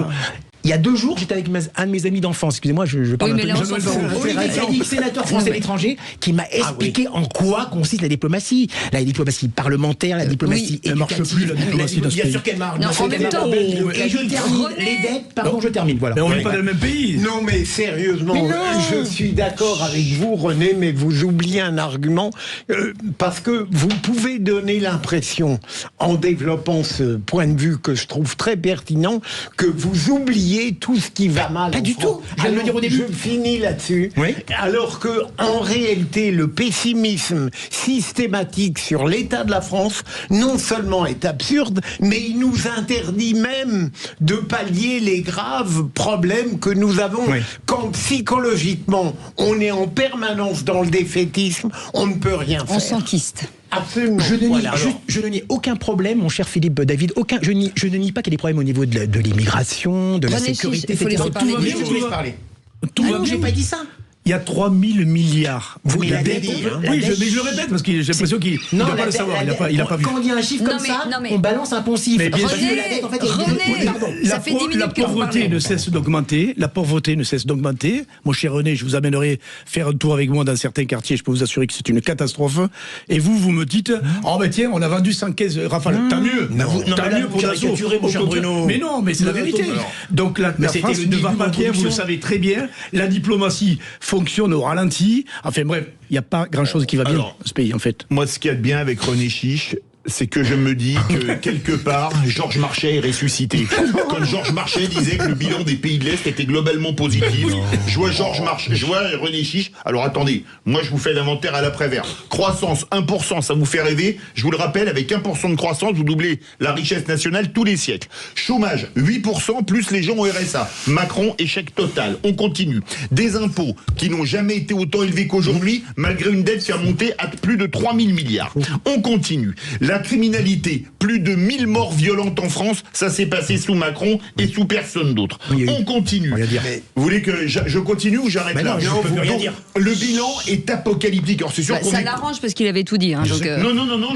Il y a 2 jours, j'étais avec un de mes amis d'enfance. Excusez-moi, je parle un peu. Sénateur français à l'étranger, qui m'a expliqué en quoi consiste la diplomatie. La diplomatie parlementaire, la diplomatie éducative. Elle marche plus, la diplomatie dans ce pays. Bien sûr qu'elle marche. Et je termine les dettes. Pardon, je termine. Voilà. Mais on n'est pas dans le même pays. Non, mais sérieusement, je suis d'accord avec vous, René, mais vous oubliez un argument parce que vous pouvez donner l'impression, en développant ce point de vue que je trouve très pertinent, que vous oubliez tout ce qui va mal. Pas du tout. Je viens de le dire au début. Je finis là-dessus. Oui. Alors que, en réalité, le pessimisme systématique sur l'état de la France, non seulement est absurde, mais il nous interdit même de pallier les graves problèmes que nous avons. Oui. Quand psychologiquement, on est en permanence dans le défaitisme, on ne peut rien faire. On s'enquiste. Absolument. Je ne nie aucun problème, mon cher Philippe David. Je ne nie pas qu'il y ait des problèmes au niveau de l'immigration, de la sécurité. Il faut laisser parler. Tout va bien. J'ai pas dit ça. Il y a 3000 milliards. Oui, mais je le répète parce que j'ai l'impression qu'il ne doit pas le savoir. Il n'a pas vu. Quand on dit un chiffre comme ça, on balance un poncif. Mais bien sûr. Ça fait 10 minutes la pauvreté ne cesse d'augmenter. La pauvreté ne cesse d'augmenter. Mon cher René, je vous amènerai faire un tour avec moi dans certains quartiers. Je peux vous assurer que c'est une catastrophe. Et vous me dites, oh ben tiens, on a vendu 100 caisses Rafale. Tant mieux. Tant mieux pour Dassault. Mon cher Bruno. Mais non, mais c'est la vérité. Donc la France ne va pas bien, vous le savez très bien. La diplomatie fonctionne au ralenti. Enfin bref, il n'y a pas grand-chose qui va bien dans ce pays, en fait. Moi, ce qu'il y a de bien avec René Chiche, c'est que je me dis que quelque part, Georges Marchais est ressuscité. Quand Georges Marchais disait que le bilan des pays de l'Est était globalement positif, je vois Georges Marchais, je vois René Chiche. Alors attendez, moi je vous fais l'inventaire à l'après-vert. Croissance 1%, ça vous fait rêver. Je vous le rappelle, avec 1% de croissance, vous doublez la richesse nationale tous les siècles. Chômage 8% plus les gens au RSA. Macron, échec total. On continue. Des impôts qui n'ont jamais été autant élevés qu'aujourd'hui, malgré une dette qui a monté à plus de 3000 milliards. On continue. La criminalité, plus de 1000 morts violentes en France, ça s'est passé sous Macron et sous personne d'autre. On continue. Vous voulez que je continue ou j'arrête là? Non, je peux rien dire. Le bilan est apocalyptique. Alors c'est sûr ça l'arrange parce qu'il avait tout dit. Non,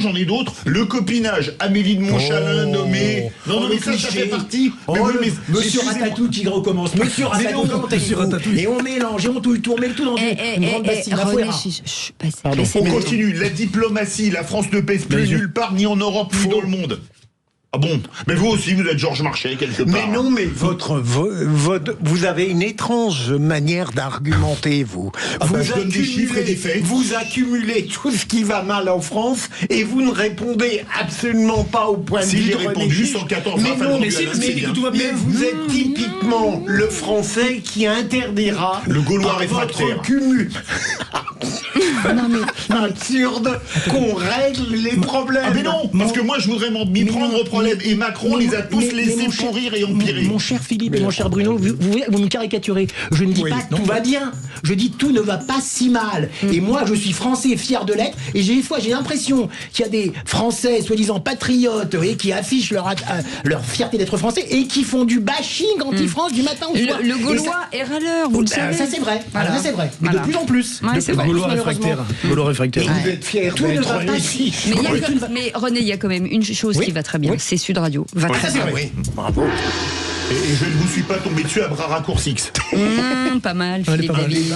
j'en ai d'autres. Le copinage, Amélie de Montchalin nommée. Non, mais ça fait partie. Monsieur Ratatouille qui recommence. Monsieur Ratatouille. Et on mélange, et on touille tout, on met tout dans une grande bastille. On continue. La diplomatie, la France ne pèse plus nulle part, ni en Europe, ni dans le monde. Ah bon? Mais vous aussi, vous êtes Georges Marchais, quelque part. Mais non, mais vous avez une étrange manière d'argumenter, vous. Je donne des chiffres et des faits. Vous accumulez tout ce qui va mal en France et vous ne répondez absolument pas au point de vue. Si j'ai répondu, 114 mais vous êtes typiquement le Français qui interdira le Gaulois réfractaire. Cumul. Absurde qu'on règle les problèmes. Ah mais non, parce que moi je voudrais m'y prendre au problème. Et Macron les a tous laissés pourrir et empirer. Mon cher Philippe et mon cher Bruno, vous me caricaturez. Je ne dis pas tout va bien. Je dis tout ne va pas si mal. Et moi je suis français fier de l'être. Et des fois j'ai l'impression qu'il y a des Français soi-disant patriotes et qui affichent leur fierté d'être français et qui font du bashing anti-France du matin au soir. Le Gaulois est râleur, vous le savez. Ça c'est vrai. Ça c'est vrai. Mais de plus en plus. Gaulois réfractaire. Vous êtes fiers d'être ici. Mais René, il y a quand même une chose qui va très bien. C'est Sud Radio. Va très bien. Oui. Bravo. Et je ne vous suis pas tombé dessus à bras raccourcis. Pas mal, Philippe David.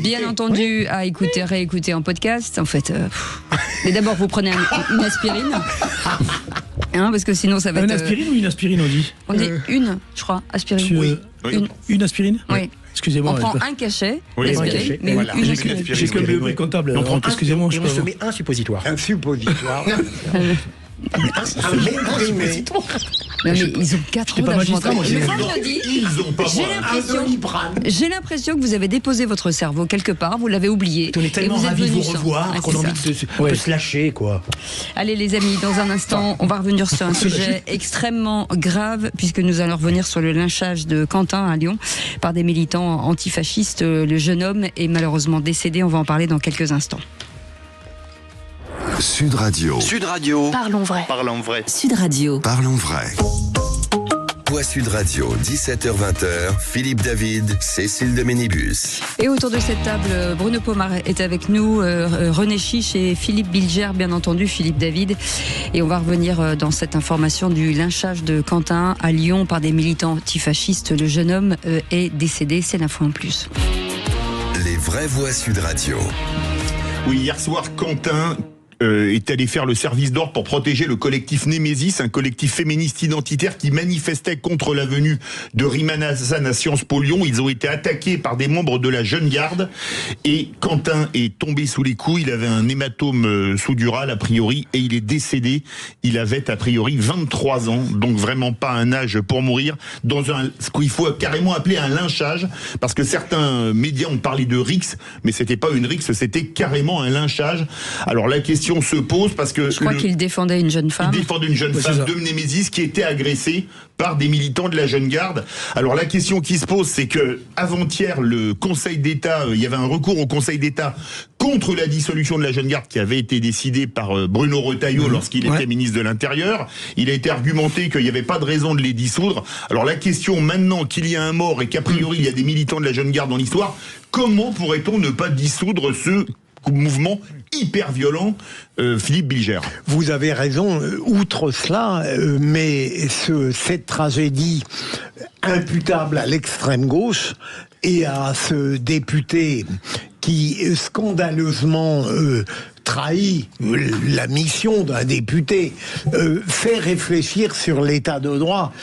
Bien entendu, à écouter, réécouter en podcast. En fait, mais d'abord, vous prenez une aspirine. Parce que sinon, ça va être. Une aspirine ou une aspirine, on dit? On dit une, je crois, aspirine. Une aspirine? Oui. Excusez-moi. On prend un cachet d'aspirine, mais voilà. Une aspirine. J'ai comme le comptable. Excusez-moi. Et on se met un suppositoire. Un suppositoire. Non, mais ils ont 4 ans d'argumentation. J'ai l'impression que vous avez déposé votre cerveau quelque part, vous l'avez oublié. On est tellement ravis de vous revoir qu'on a envie de se lâcher, quoi. Allez les amis, dans un instant, on va revenir sur un sujet extrêmement grave, puisque nous allons revenir sur le lynchage de Quentin à Lyon par des militants antifascistes. Le jeune homme est malheureusement décédé, on va en parler dans quelques instants. Sud Radio. Parlons vrai. Parlons vrai. Sud Radio. Parlons vrai. Voix Sud Radio, 17h-20h, Philippe David, Cécile de Ménibus. Et autour de cette table, Bruno Pomar est avec nous, René Chiche et Philippe Bilger, bien entendu, Philippe David. Et on va revenir dans cette information du lynchage de Quentin à Lyon par des militants antifascistes. Le jeune homme est décédé, c'est l'info en plus. Les vraies voix Sud Radio. Oui, hier soir, Quentin est allé faire le service d'ordre pour protéger le collectif Némésis, un collectif féministe identitaire qui manifestait contre la venue de Rihman Hassan à Sciences Po Lyon. Ils ont été attaqués par des membres de la Jeune Garde et Quentin est tombé sous les coups. Il avait un hématome sous-dural a priori et il est décédé. Il avait a priori 23 ans, donc vraiment pas un âge pour mourir, dans ce qu'il faut carrément appeler un lynchage, parce que certains médias ont parlé de rixe, mais c'était pas une rixe, c'était carrément un lynchage. Alors la question question se pose parce que... Je crois qu'il défendait une jeune femme. Il défendait une jeune femme de Mnémésis qui était agressée par des militants de la Jeune Garde. Alors la question qui se pose, c'est que avant-hier, le Conseil d'État, il y avait un recours au Conseil d'État contre la dissolution de la Jeune Garde qui avait été décidée par Bruno Retailleau lorsqu'il était ministre de l'Intérieur. Il a été argumenté qu'il n'y avait pas de raison de les dissoudre. Alors la question maintenant qu'il y a un mort et qu'a priori il y a des militants de la Jeune Garde dans l'histoire, comment pourrait-on ne pas dissoudre ce mouvement hyper violent, Philippe Bilger? Vous avez raison, outre cela, mais cette tragédie imputable à l'extrême gauche et à ce député qui scandaleusement trahit la mission d'un député, fait réfléchir sur l'état de droit.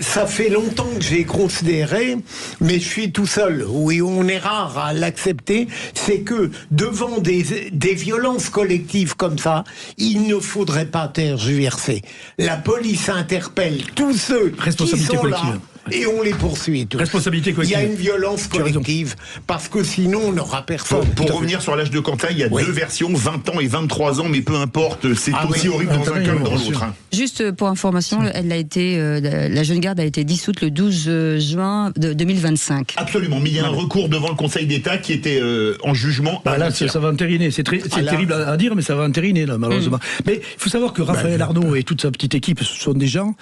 Ça fait longtemps que j'ai considéré, mais je suis tout seul, oui, on est rare à l'accepter, c'est que devant des violences collectives comme ça, il ne faudrait pas tergiverser. La police interpelle tous ceux qui sont là, et on les poursuit tous. Responsabilité collective. Il y a une violence collective, parce que sinon on n'aura personne. Pour revenir sur l'âge de Quentin, il y a deux versions, 20 ans et 23 ans, mais peu importe, c'est aussi horrible dans un cas que dans l'autre. Juste pour information, la Jeune Garde a été dissoute le 12 juin 2025. Absolument, mais il y a un recours devant le Conseil d'État qui était en jugement. Là, ça va entériner. C'est terrible à dire, mais ça va entériner, là, malheureusement. Mais il faut savoir que Raphaël Arnaud et toute sa petite équipe, ce sont des gens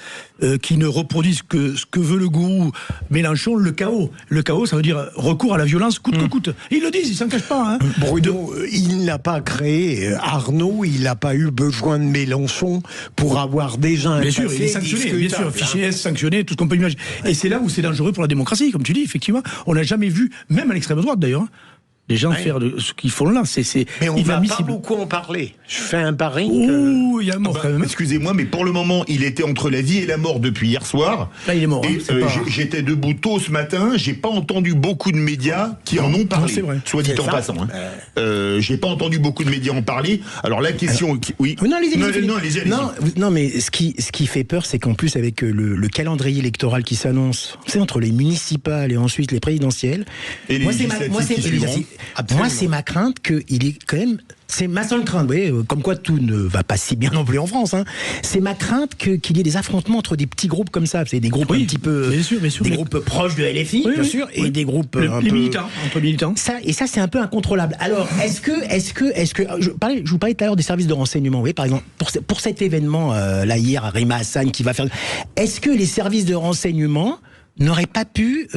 qui ne reproduisent que ce que veut le gourou Mélenchon, le chaos. Le chaos, ça veut dire recours à la violence coûte que coûte. Et ils le disent, ils s'en cachent pas. Bruno, il n'a pas créé Arnaud, il n'a pas eu besoin de Mélenchon pour avoir déjà un Bien sûr, il est sanctionné, bien sûr, fichier S sanctionné, tout ce qu'on peut imaginer. Et c'est là où c'est dangereux pour la démocratie, comme tu dis, effectivement. On n'a jamais vu, même à l'extrême droite d'ailleurs, les gens faire de ce qu'ils font là, mais on va pas beaucoup en parler. Je fais un pari. Ouh, il y a un mort quand même. Excusez-moi, mais pour le moment, il était entre la vie et la mort depuis hier soir. Là, il est mort. Et j'étais debout tôt ce matin. J'ai pas entendu beaucoup de médias qui en ont parlé. C'est vrai. Soit dit en passant. J'ai pas entendu beaucoup de médias en parler. Alors la question, oui. Non, allez-y. Non, mais ce qui fait peur, c'est qu'en plus avec le calendrier électoral qui s'annonce, c'est entre les municipales et ensuite les présidentielles. Et les législatives qui suivront. Moi, c'est ma crainte qu'il est quand même... C'est ma seule crainte, vous voyez, comme quoi tout ne va pas si bien non plus en France. C'est ma crainte qu'il y ait des affrontements entre des petits groupes comme ça. C'est des groupes un petit peu... Bien sûr, des groupes proches de LFI, bien sûr, et des groupes les militants, entre militants. Ça, c'est un peu incontrôlable. Alors, est-ce que je vous parlais tout à l'heure des services de renseignement, vous voyez, par exemple, pour cet événement, là, hier, à Rima Hassan, qui va faire... Est-ce que les services de renseignement n'auraient pas pu...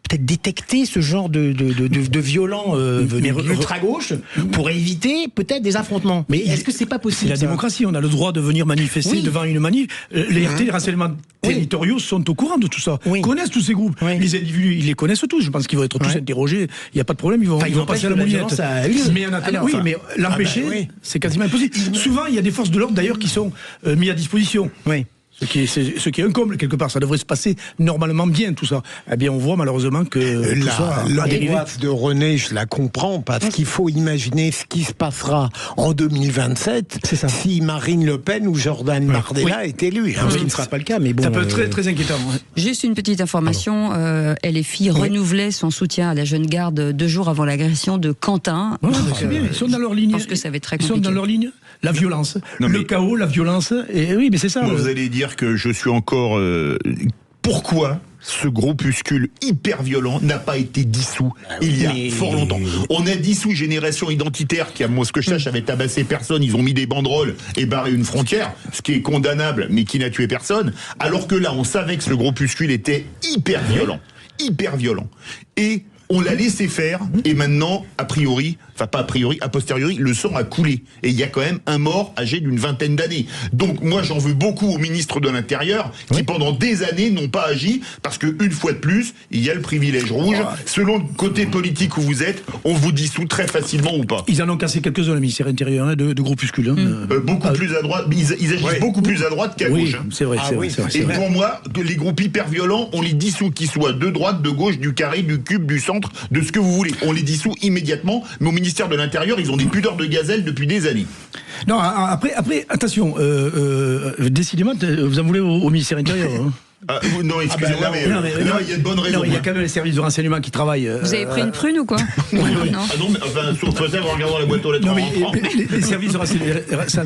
peut-être détecter ce genre de violents ultra-gauche pour éviter peut-être des affrontements. Mais est-ce que c'est pas possible? C'est la démocratie, on a le droit de venir manifester devant une manif. Les RT, les renseignements territoriaux sont au courant de tout ça. Connaissent tous ces groupes. Les individus, ils les connaissent tous. Je pense qu'ils vont être tous interrogés. Il n'y a pas de problème, ils vont passer à la moulinette. Mais en attendant, mais l'empêcher, c'est quasiment impossible. Souvent, il y a des forces de l'ordre d'ailleurs qui sont mises à disposition. Ce qui est un comble quelque part, ça devrait se passer normalement bien tout ça. Eh bien on voit malheureusement que l'angoisse de René, je la comprends, parce qu'il faut imaginer ce qui se passera en 2027 si Marine Le Pen ou Jordan Bardella est élu. Ce qui ne sera pas le cas, mais bon... Ça peut être très, très inquiétant. Juste une petite information, LFI renouvelait son soutien à la Jeune Garde 2 jours avant l'agression de Quentin. C'est bien, ils sont dans leur ligne. Je pense que ça va être très compliqué. Ils sont dans leur ligne. La violence, le chaos, la violence, et oui, mais c'est ça. Vous allez dire que je suis encore... Pourquoi ce groupuscule hyper violent n'a pas été dissous il y a fort longtemps? On a dissous Génération Identitaire qui, à moi ce que je sache, avait tabassé personne. Ils ont mis des banderoles et barré une frontière, ce qui est condamnable, mais qui n'a tué personne. Alors que là, on savait que ce groupuscule était hyper violent. Et on l'a laissé faire, et maintenant, a posteriori, le sang a coulé. Et il y a quand même un mort âgé d'une 20aine d'années. Donc moi, j'en veux beaucoup au ministre de l'Intérieur, qui pendant des années n'ont pas agi, parce qu'une fois de plus, il y a le privilège rouge. Selon le côté politique où vous êtes, on vous dissout très facilement ou pas. Ils en ont cassé quelques-uns, le ministère intérieur, de groupuscules. Beaucoup plus à droite, ils agissent beaucoup plus à droite qu'à gauche. C'est vrai, Et pour moi, les groupes hyper violents, on les dissout, qu'ils soient de droite, de gauche, du carré, du cube, du centre, de ce que vous voulez. On les dissout immédiatement, mais au ministère de l'Intérieur, ils ont des pudeurs de gazelle depuis des années. Non, après attention, décidément, vous en voulez au ministère intérieur. Non, excusez-moi, mais là, il y a de bonnes raisons. Il y a quand même les services de renseignement qui travaillent. Vous avez pris une prune ou quoi? Non. Ah non, mais enfin, sauf peut-être en regardant la boîte aux lettres. Non, mais les services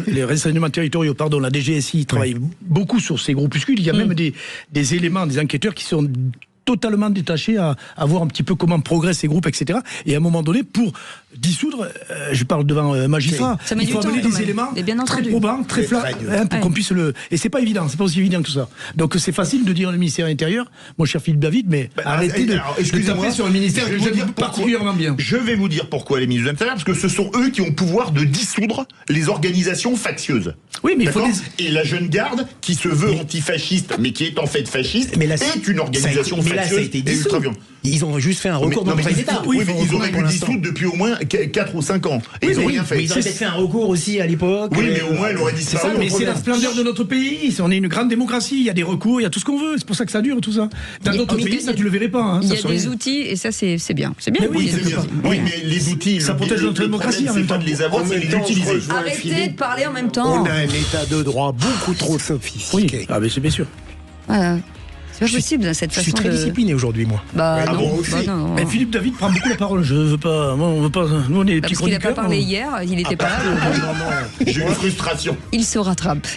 les renseignements territoriaux, pardon, la DGSI travaille beaucoup sur ces groupuscules. Il y a même des éléments, des enquêteurs qui sont totalement détachés à voir un petit peu comment progressent ces groupes, etc. Et à un moment donné, pour dissoudre, je parle devant un magistrat, il faut amener des éléments très probants, très flats, pour qu'on puisse le... Et c'est pas évident, c'est pas aussi évident que ça. Donc c'est facile de dire le ministère de l'Intérieur, mon cher Philippe David, mais arrêtez de taper sur le ministère que je dis particulièrement bien. Je vais vous dire pourquoi les ministres de l'Intérieur, parce que ce sont eux qui ont le pouvoir de dissoudre les organisations factieuses. Oui, mais il faut Et la jeune garde, qui se veut antifasciste, mais qui est en fait fasciste, est une organisation factieuse. Là, ça a été dissous. Ils ont juste fait un recours dans le Conseil d'État. Oui, mais ils auraient pu dissoudre depuis au moins 4 ou 5 ans. Et ils n'ont rien fait. Mais ils auraient peut-être fait un recours aussi à l'époque. Oui, mais au moins, elle aurait disparu. Mais c'est la splendeur de notre pays. On est une grande démocratie. Il y a des recours, il y a tout ce qu'on veut. C'est pour ça que ça dure, tout ça. Dans d'autres pays, ça, tu le verrais pas. Il y a des outils, et ça, c'est bien. C'est bien. Oui, mais les outils, ça protège notre démocratie en même temps. C'est pas de les avoir, c'est de les utiliser. Arrêtez de parler en même temps. On a un état de droit beaucoup trop sophistiqué. Ah, mais c'est bien sûr. Voilà. C'est pas possible, cette façon. Je suis très discipliné aujourd'hui, moi. Non. Mais Philippe David prend beaucoup la parole. Je veux pas. On veut pas. Nous, on est petits chroniqueurs. Parce qu'il n'a pas parlé hier. Il n'était pas là. J'ai une frustration. Il se rattrape.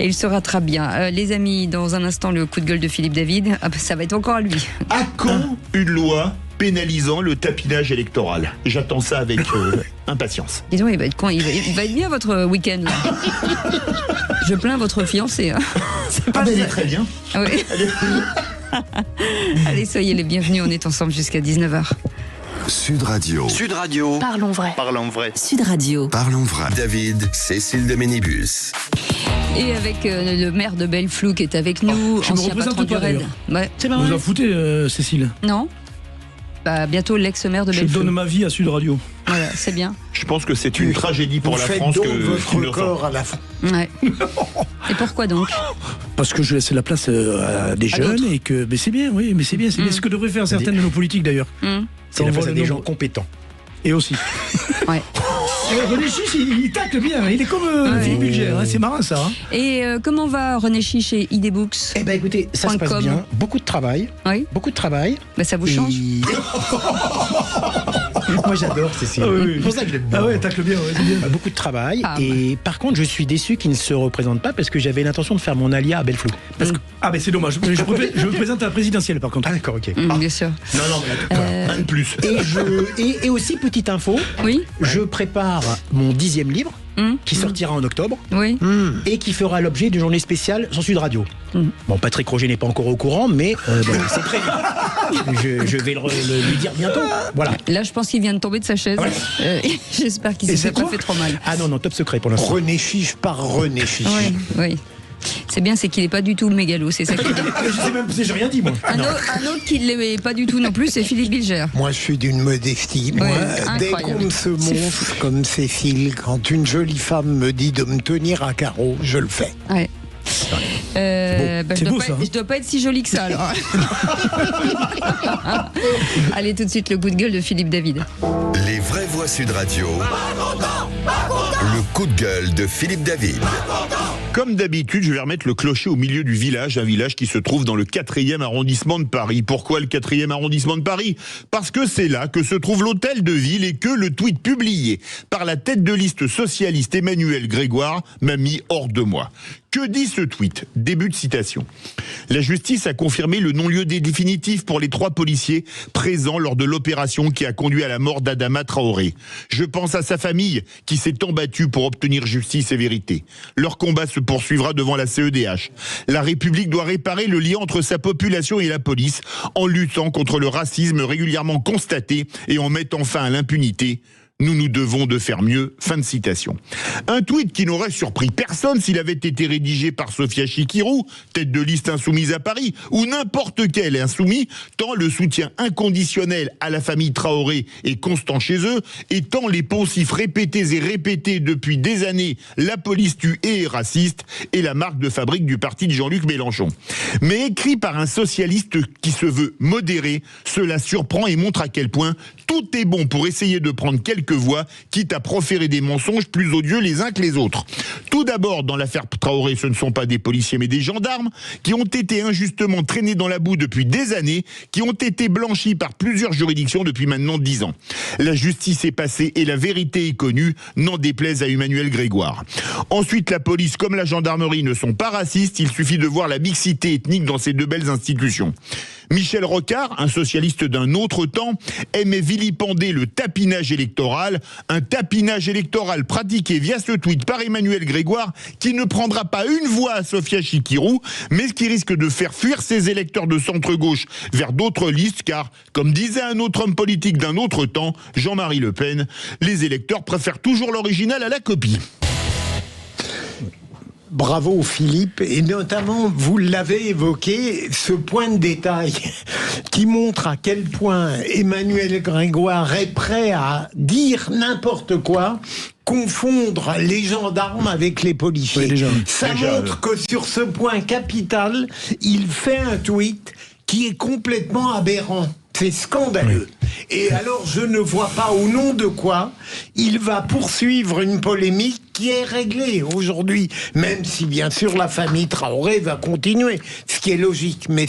Et il se rattrape bien. Les amis, dans un instant, le coup de gueule de Philippe David. Ça va être encore à lui. À quand une loi pénalisant le tapinage électoral? J'attends ça avec impatience. Dis donc, il va être con. Il va être bien votre week-end, là. Je plains votre fiancé. Hein. Elle est très bien. Ah oui. Allez, soyez les bienvenus. On est ensemble jusqu'à 19h. Sud Radio. Sud Radio. Parlons vrai. Parlons vrai. Sud Radio. Parlons vrai. David, Cécile de Ménibus. Et avec le maire de Belleflou qui est avec nous, ancien patron du RAID. Ouais. C'est pas vrai. Vous en foutez, Cécile? Non. Bah, bientôt l'ex-maire de Belleflou. Je donne ma vie à Sud Radio. Voilà, c'est bien. Je pense que c'est une tragédie pour la France que votre corps à la fin. Ouais. Et pourquoi donc? Parce que je laisse la place à des jeunes et que. Mais c'est bien, oui, mais c'est bien. C'est bien ce que devraient faire certaines de nos politiques d'ailleurs. C'est la place à des gens compétents. Et aussi. Ouais. René Chiche, il tacle bien. Il est comme Philippe Bilger. C'est marrant ça. Hein. Et comment va René Chiche chez ID Books? Eh ben écoutez, ça se passe bien. Beaucoup de travail. Oui. Beaucoup de travail. Bah, ça vous change. Moi j'adore Cécile. C'est pour ça que je l'aime bien. Ah ouais, tacle bien. Bien. Beaucoup de travail. Et par contre, je suis déçu qu'il ne se représente pas parce que j'avais l'intention de faire mon alia à Belleflou. Parce que... Ah ben c'est dommage. Je me présente à la présidentielle par contre. Ah d'accord, ok. Bien sûr. Non, mais un de plus. Et aussi, petite info, je prépare mon 10e livre qui sortira en octobre et qui fera l'objet d'une journée spéciale sur Sud Radio. Bon, Patrick Roger n'est pas encore au courant, mais c'est prévu. Je vais lui dire bientôt. Voilà. Là, je pense qu'il vient de tomber de sa chaise. J'espère qu'il s'est pas fait trop mal. Ah non, top secret pour l'instant. René Chiche par René Chiche. Oui. C'est bien, c'est qu'il n'est pas du tout mégalo, c'est ça qui est bien. Je sais même si j'ai rien dit, moi. Un autre qui ne l'est pas du tout non plus, c'est Philippe Bilger. Moi, je suis d'une modestie. Moi, dès qu'on se montre comme Cécile, quand une jolie femme me dit de me tenir à carreau, je le fais. Ouais. Je dois pas être si jolie que ça, alors. Allez, tout de suite, le coup de gueule de Philippe David. Les vraies voix Sud Radio. Le coup de gueule de Philippe David. Comme d'habitude, je vais remettre le clocher au milieu du village, un village qui se trouve dans le 4e arrondissement de Paris. Pourquoi le 4e arrondissement de Paris? Parce que c'est là que se trouve l'hôtel de ville et que le tweet publié par la tête de liste socialiste Emmanuel Grégoire m'a mis hors de moi. Que dit ce tweet? Début de citation. La justice a confirmé le non-lieu définitif pour les 3 policiers présents lors de l'opération qui a conduit à la mort d'Adama Traoré. Je pense à sa famille qui s'est tant battue pour obtenir justice et vérité. Leur combat se poursuivra devant la CEDH. La République doit réparer le lien entre sa population et la police en luttant contre le racisme régulièrement constaté et en mettant fin à l'impunité. Nous devons de faire mieux. Fin de citation. Un tweet qui n'aurait surpris personne s'il avait été rédigé par Sophia Chikirou, tête de liste insoumise à Paris, ou n'importe quel insoumis, tant le soutien inconditionnel à la famille Traoré est constant chez eux, et tant les poncifs répétés et répétés depuis des années, la police tue et est raciste, est la marque de fabrique du parti de Jean-Luc Mélenchon. Mais écrit par un socialiste qui se veut modéré, cela surprend et montre à quel point tout est bon pour essayer de prendre quelques quelques voix, quitte à proférer des mensonges plus odieux les uns que les autres. Tout d'abord, dans l'affaire Traoré, ce ne sont pas des policiers mais des gendarmes qui ont été injustement traînés dans la boue depuis des années, qui ont été blanchis par plusieurs juridictions depuis maintenant 10 ans. La justice est passée et la vérité est connue, n'en déplaise à Emmanuel Grégoire. Ensuite, la police comme la gendarmerie ne sont pas racistes, il suffit de voir la mixité ethnique dans ces deux belles institutions. Michel Rocard, un socialiste d'un autre temps, aimait vilipender le tapinage électoral, un tapinage électoral pratiqué via ce tweet par Emmanuel Grégoire qui ne prendra pas une voix à Sofia Chikirou, mais qui risque de faire fuir ses électeurs de centre-gauche vers d'autres listes car, comme disait un autre homme politique d'un autre temps, Jean-Marie Le Pen, les électeurs préfèrent toujours l'original à la copie. Bravo Philippe, et notamment vous l'avez évoqué, ce point de détail qui montre à quel point Emmanuel Grégoire est prêt à dire n'importe quoi, confondre les gendarmes avec les policiers. Oui, ça montre que sur ce point capital, il fait un tweet qui est complètement aberrant. C'est scandaleux. Et alors, je ne vois pas au nom de quoi il va poursuivre une polémique qui est réglée aujourd'hui. Même si, bien sûr, la famille Traoré va continuer. Ce qui est logique. Mais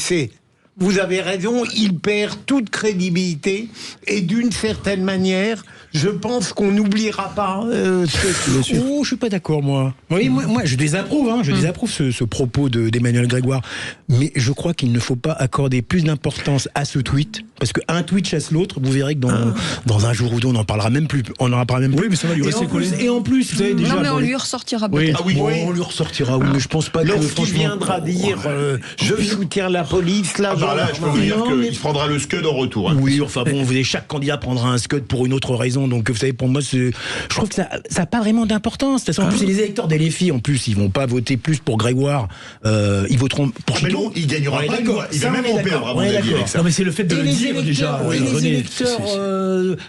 vous avez raison, il perd toute crédibilité. Et d'une certaine manière, je pense qu'on n'oubliera pas Oh, je suis pas d'accord, moi. Oui, moi, je désapprouve, je désapprouve ce propos d'Emmanuel Grégoire. Mais je crois qu'il ne faut pas accorder plus d'importance à ce tweet. Parce qu'un tweet chasse l'autre, vous verrez que dans un jour ou deux, on n'en parlera même plus. On n'en parlera même plus. Oui, mais ça va lui rester collé. Et en plus, vous savez déjà... Non, mais on lui ressortira peut-être. On lui ressortira, oui, mais je pense pas que... Lorsqu'il viendra dire je soutiens la police, là... là, je peux vous dire qu'il prendra le scud en retour. Oui, enfin bon, chaque candidat prendra un scud pour une autre raison. Donc, vous savez, pour moi, je trouve que ça n'a pas vraiment d'importance. De toute façon, en plus, c'est les électeurs des LFI, en plus, ils vont pas voter plus pour Grégoire. Ils voteront pour Chikirou. Mais non, il gagnera pas. Il va même en perdre, à mon avis, avec ça. Non, mais c'est le fait de le dire, déjà. Les électeurs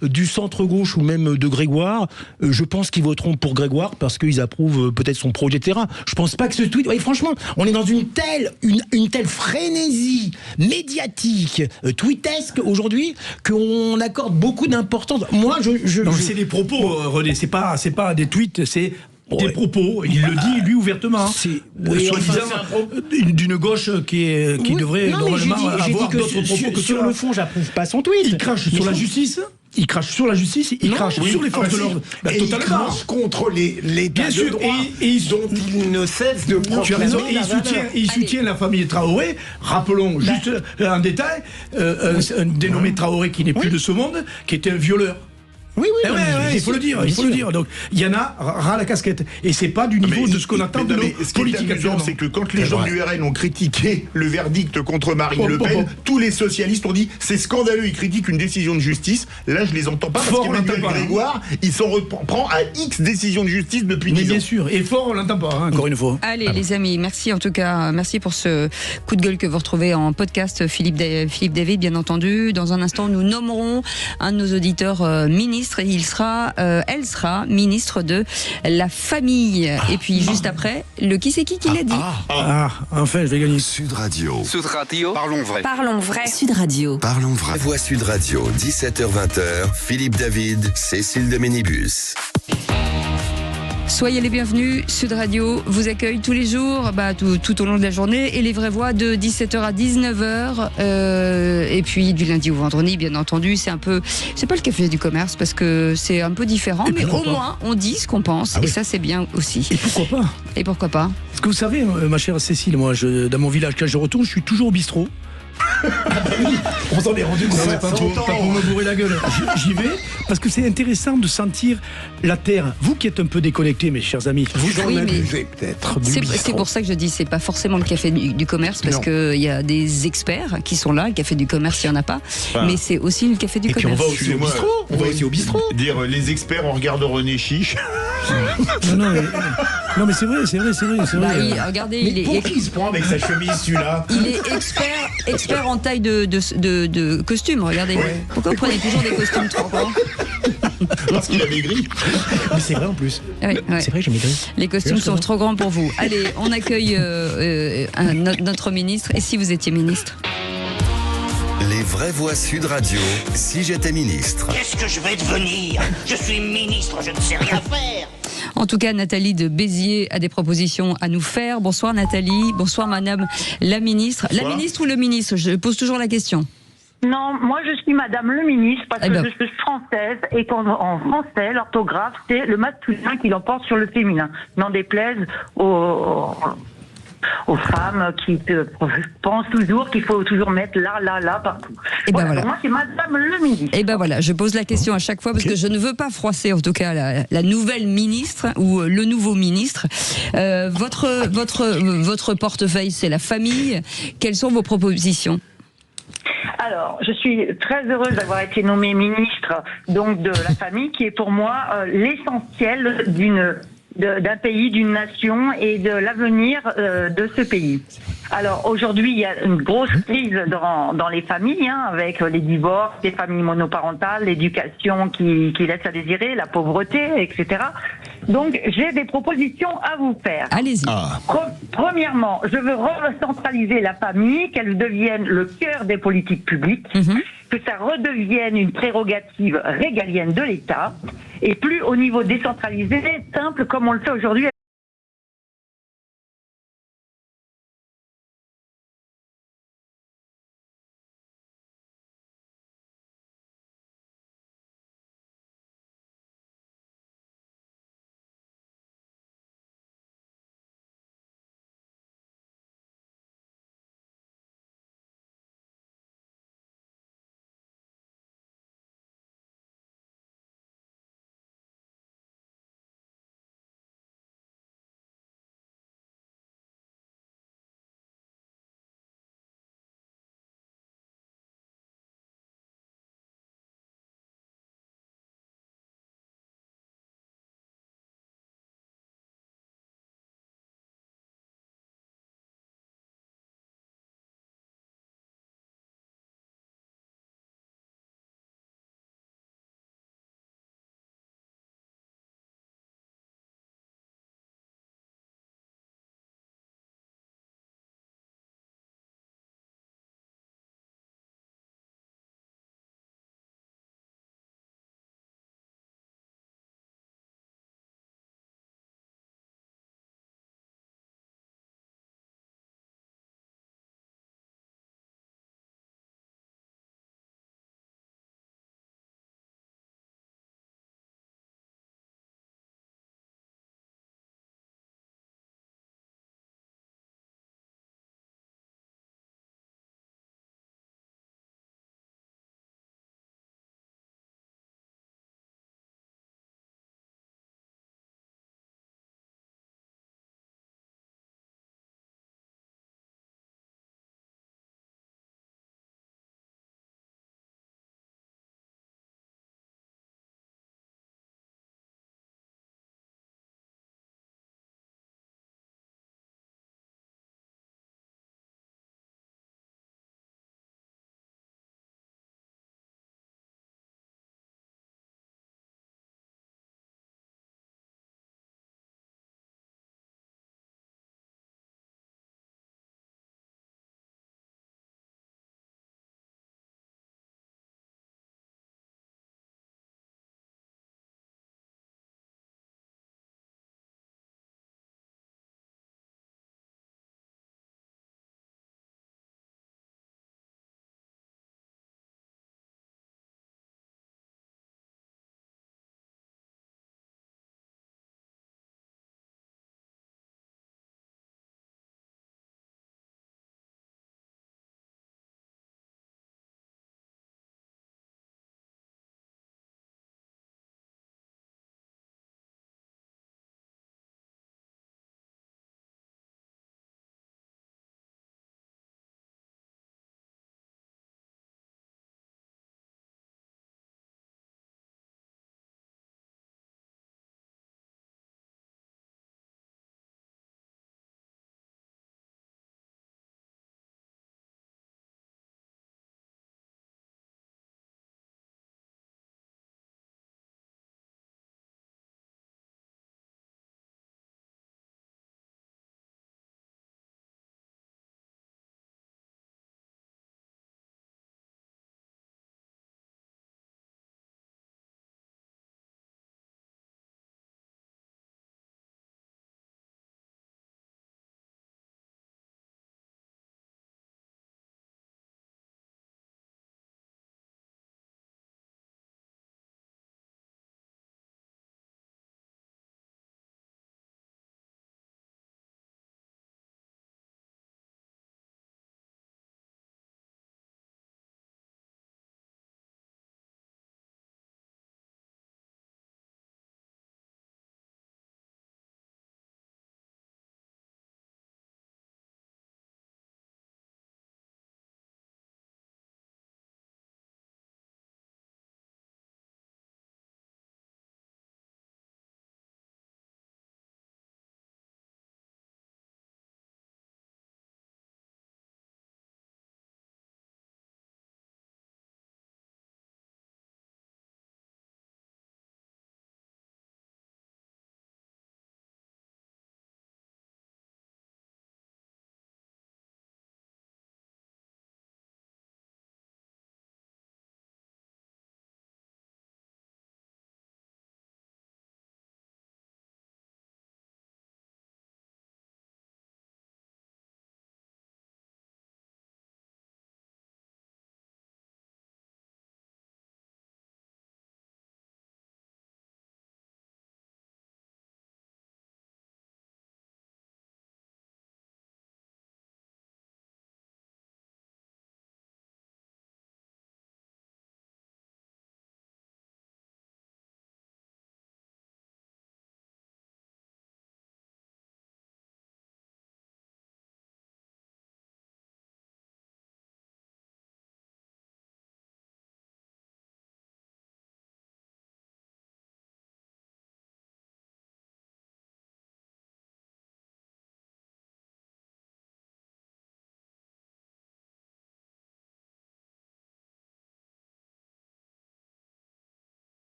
du centre-gauche ou même de Grégoire, je pense qu'ils voteront pour Grégoire parce qu'ils approuvent peut-être son projet de terrain. Je pense pas que ce tweet... franchement, on est dans une telle frénésie médiatique, tweetesque aujourd'hui, qu'on accorde beaucoup d'importance. Moi, c'est des propos, René, c'est pas des tweets, c'est... des propos, il le dit lui ouvertement. Soi-disant d'une gauche qui devrait normalement avoir d'autres propos que sur le fond, j'approuve pas son tweet. Il crache sur la justice. Il crache sur la justice, il crache sur les forces de l'ordre. Il crache contre l'État de droit, dont il ne cesse de proclamer. Il soutient la famille Traoré. Rappelons juste un détail, un dénommé Traoré qui n'est plus de ce monde, qui était un violeur. Oui, il faut le dire. Donc, il y en a ras la casquette. Et c'est pas du niveau de ce qu'on attend de nos politiques. Ce qui est amusant, c'est que quand les gens du RN ont critiqué le verdict contre Marine Le Pen, tous les socialistes ont dit c'est scandaleux, ils critiquent une décision de justice. Là, je les entends pas parce qu'Emmanuel Grégoire, il s'en reprend à X décisions de justice depuis 10 ans. Mais bien sûr, et fort, on l'entend pas, encore une fois. Allez, les amis, merci en tout cas. Merci pour ce coup de gueule que vous retrouvez en podcast. Philippe David, bien entendu. Dans un instant, nous nommerons un de nos auditeurs ministres. Et elle sera ministre de la famille. Et puis juste après, le qui c'est qui l'a dit. Enfin, je vais gagner. Sud Radio. Sud Radio. Parlons vrai. Parlons vrai. Sud Radio. Parlons vrai. Voix Sud Radio, 17h-20h. Philippe David, Cécile de Ménibus. Soyez les bienvenus, Sud Radio vous accueille tous les jours, tout au long de la journée, et les vraies voix de 17h à 19h, et puis du lundi au vendredi, bien entendu. C'est pas le café du commerce, parce que c'est un peu différent, mais au moins on dit ce qu'on pense, et ça c'est bien aussi. Et pourquoi pas Parce que vous savez, ma chère Cécile, moi, dans mon village, quand je retourne, je suis toujours au bistrot. On s'en est rendu compte, pas pour me bourrer la gueule. J'y vais parce que c'est intéressant de sentir la terre. Vous qui êtes un peu déconnectés, mes chers amis, vous en abusez peut-être. C'est pour ça que je dis c'est pas forcément le café du commerce, parce qu'il y a des experts qui sont là. Le café du commerce, il n'y en a pas, mais c'est aussi le café du commerce. On va aussi au bistrot. Dire les experts, on regarde René Chiche. Non mais c'est vrai. Regardez, pour qui il se prend avec sa chemise, celui-là? Il est expert en taille de costume, regardez. Pourquoi vous prenez toujours des costumes trop grands? Parce qu'il a maigri. Mais c'est vrai en plus. Oui. C'est vrai, j'ai maigri. Les costumes sont trop grands pour vous. Allez, on accueille notre ministre. Et si vous étiez ministre? Les vraies voix Sud Radio, si j'étais ministre. Qu'est-ce que je vais devenir? Je suis ministre, je ne sais rien faire. En tout cas, Nathalie de Béziers a des propositions à nous faire. Bonsoir Nathalie, bonsoir Madame la ministre. Bonsoir. La ministre ou le ministre? Je pose toujours la question. Non, moi je suis Madame le ministre parce que je suis française et qu'en français, l'orthographe, c'est le masculin qui l'emporte sur le féminin. N'en déplaise aux femmes qui pensent toujours qu'il faut toujours mettre là partout. Et ben voilà. Moi, c'est Madame le ministre. Et ben voilà, je pose la question à chaque fois parce que je ne veux pas froisser, en tout cas, la nouvelle ministre ou le nouveau ministre. Votre portefeuille, c'est la famille. Quelles sont vos propositions? Alors, je suis très heureuse d'avoir été nommée ministre donc de la famille, qui est pour moi l'essentiel d'un pays, d'une nation et de l'avenir de ce pays. Alors aujourd'hui, il y a une grosse crise dans les familles, avec les divorces, les familles monoparentales, l'éducation qui laisse à désirer, la pauvreté, etc. Donc j'ai des propositions à vous faire. Allez-y. Premièrement, je veux recentraliser la famille, qu'elle devienne le cœur des politiques publiques, que ça redevienne une prérogative régalienne de l'État, et plus au niveau décentralisé, simple comme on le fait aujourd'hui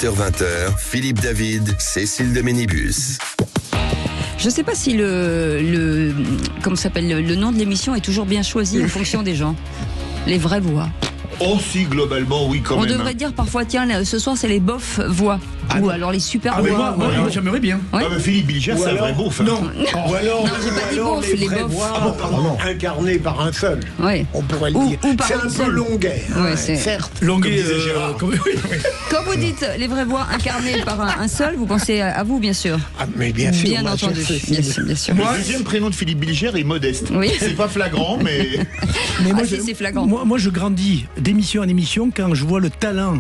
17h-20h, Philippe David, Cécile de Ménibus. Je ne sais pas si comment s'appelle, le nom de l'émission est toujours bien choisi en fonction des gens. Les vraies voix. Oh si, globalement, oui, quand On même. devrait dire parfois, tiens, ce soir, c'est les bof voix. Ou alors les super voix. Moi, j'aimerais bien. Ouais. Ah bah Philippe Bilger, c'est un vrai beauf. Non. Ou alors, Non, j'ai pas dit beauf, les les vraies beaufs. voix incarnées par un seul. Ouais. On pourrait le Ou dire. par C'est un un seul. peu longuet. Ouais, c'est- certes. Longuet, disait Gérard. Quand vous dites les vraies voix incarnées par un seul, vous pensez à vous, bien sûr. Ah, mais bien sûr. Bien moi, je entendu. sais. Bien sûr. Le deuxième prénom de Philippe Bilger est Modeste. Oui. C'est pas flagrant, mais... Mais moi, Ah, si, c'est flagrant. Moi, je grandis d'émission en émission quand je vois le talent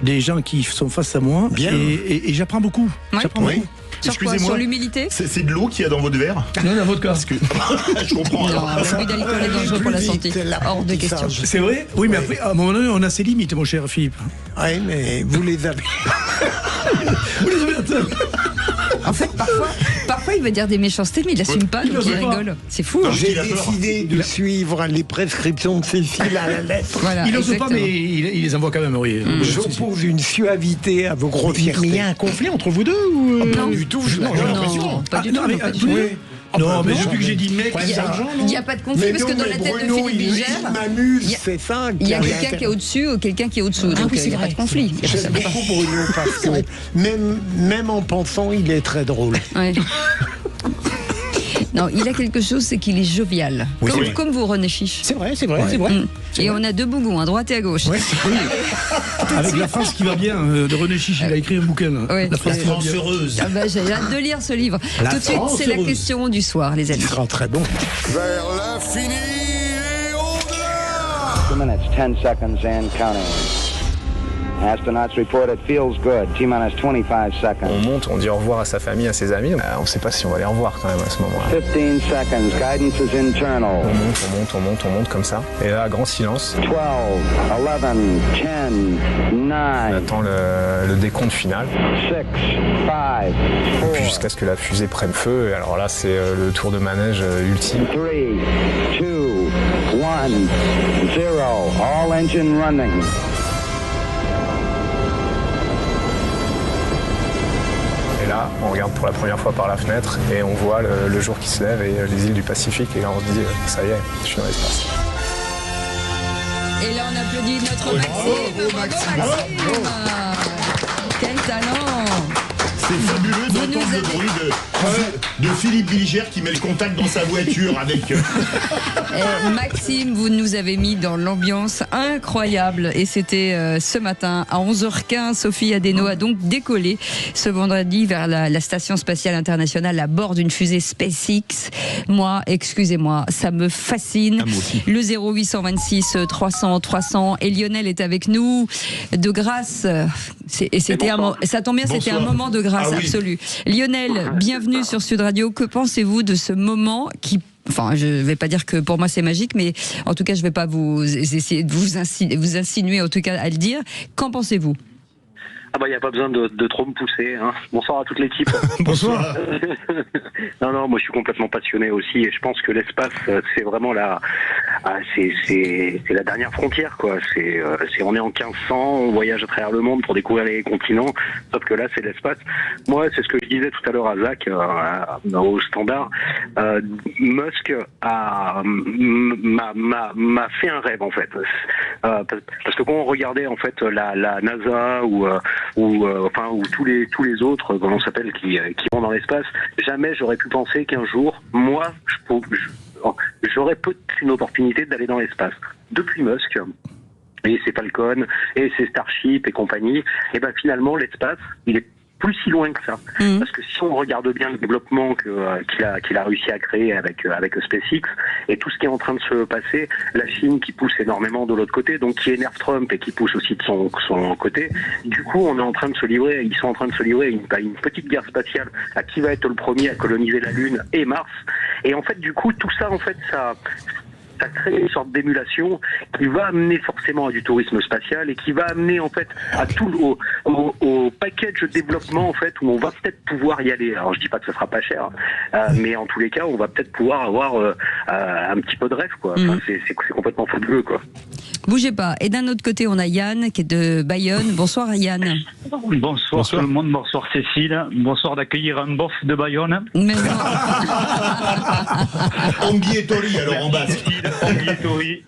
des gens qui sont face à moi. Bien. Et j'apprends beaucoup. Ouais. J'apprends Oui. beaucoup. Sur quoi? Excusez-moi. Sur l'humilité? C'est de l'eau qu'il y a dans votre verre? Non, dans votre cas. Je comprends. Non, alors. l'abus d'alcool est dangereux pour la santé. Hors de question. C'est vrai? Oui, mais après, à un moment donné, on a ses limites, mon cher Philippe. Oui, mais vous les avez. Vous les avez atteints. En fait, parfois, il va dire des méchancetés, mais il n'assume pas, donc il rigole. C'est fou. Hein. J'ai décidé de suivre les prescriptions de Cécile à la lettre. Voilà, Il n'ose pas, exactement. mais il les envoie quand même, oui. J'oppose une suavité à vos Mais il grossièretés. y a un conflit entre vous deux ou Pas du tout, je l'ai l'impression. Non, pas du non, tout. mais, Pas du tous tout. les deux. Non, mais depuis que j'ai dit mec, Il n'y a pas de conflit Mais parce non, que dans mais la tête Bruno, de Philippe il Bilger, m'amuse, c'est ça. il y a quelqu'un qui est au-dessus ou quelqu'un qui est au-dessous. Donc oui, il c'est n'y a pas vrai. de conflit. J'aime beaucoup Bruno parce que même en pensant, il est très drôle. Ouais. Non, il a quelque chose, c'est qu'il est jovial. Comme vous, René Chiche. C'est vrai, c'est vrai, c'est vrai. Et on a deux bougons, à droite et à gauche. Ouais, oui. Avec la phrase qui va bien de René Chiche, il a écrit un bouquin. Ouais. La phrase qui va bien. Ah bah, j'ai hâte de lire ce livre. Tout de suite, c'est la question du soir, les amis. Il sera très bon. Vers l'infini et au-delà. 2 minutes, 10 seconds and counting. Astronauts report it feels good. T-minus 25 seconds. On monte, on dit au revoir à sa famille, à ses amis. On ne sait pas si on va les revoir quand même à ce moment-là. 15 seconds. Guidance is internal. On monte comme ça. Et là, grand silence. 12, 11, 10, 9. On attend le décompte final. 6, 5, Puis 4, jusqu'à ce que la fusée prenne feu. Et alors là, c'est le tour de manège ultime. 3, 2, 1, 0. All engine running. Et là, on regarde pour la première fois par la fenêtre et on voit le jour qui se lève et les îles du Pacifique. Et là, on se dit, ça y est, je suis dans l'espace. Et là, on applaudit notre Maxime. Bravo, Maxime. Quel talent. C'est fabuleux Vous d'entendre nous le avez- bruit de Philippe Bilger qui met le contact dans sa voiture avec... Maxime, vous nous avez mis dans l'ambiance incroyable et c'était ce matin à 11h15. Sophie Adeno a donc décollé ce vendredi vers la station spatiale internationale à bord d'une fusée SpaceX. Moi, excusez-moi, ça me fascine. Le 0826 300 300 et Lionel est avec nous de grâce. Et c'était ça tombe bien, c'était un moment de grâce absolue. Lionel, bienvenue sur Sud Radio. Que pensez-vous de ce moment qui... Enfin, je ne vais pas dire que pour moi c'est magique, mais en tout cas, je ne vais pas vous essayer de vous insinuer, en tout cas, à le dire. Qu'en pensez-vous ? Ah bah il n'y a pas besoin de trop me pousser. Hein. Bonsoir à toute l'équipe. Bonsoir. Non, moi je suis complètement passionné aussi et je pense que l'espace c'est vraiment c'est la dernière frontière quoi. On est en 1500, on voyage à travers le monde pour découvrir les continents. Sauf que là c'est l'espace. Moi c'est ce que je disais tout à l'heure à Zach au standard. Musk m'a fait un rêve en fait. Parce que quand on regardait en fait la NASA ou tous les autres comment on s'appelle qui vont dans l'espace, jamais j'aurais pu penser qu'un jour moi j'aurais peut-être une opportunité d'aller dans l'espace. Depuis Musk et ses Falcon et ses Starship et compagnie, et ben finalement l'espace il est plus si loin que ça. Parce que si on regarde bien le développement qu'il a réussi à créer avec SpaceX et tout ce qui est en train de se passer, la Chine qui pousse énormément de l'autre côté, donc qui énerve Trump et qui pousse aussi de son côté, du coup ils sont en train de se livrer à une petite guerre spatiale à qui va être le premier à coloniser la Lune et Mars. Et en fait du coup tout ça en fait ça crée une sorte d'émulation qui va amener forcément à du tourisme spatial et qui va amener en fait à tout au package de développement en fait où on va peut-être pouvoir y aller. Alors je dis pas que ça sera pas cher, mais en tous les cas on va peut-être pouvoir avoir un petit peu de rêve quoi. Enfin, c'est complètement fabuleux quoi. Bougez pas. Et d'un autre côté, on a Yann qui est de Bayonne. Bonsoir Yann. Bonsoir tout le monde, bonsoir Cécile. Bonsoir d'accueillir un bof de Bayonne. Mais non. Anguiettori alors en basque. Anguiettori.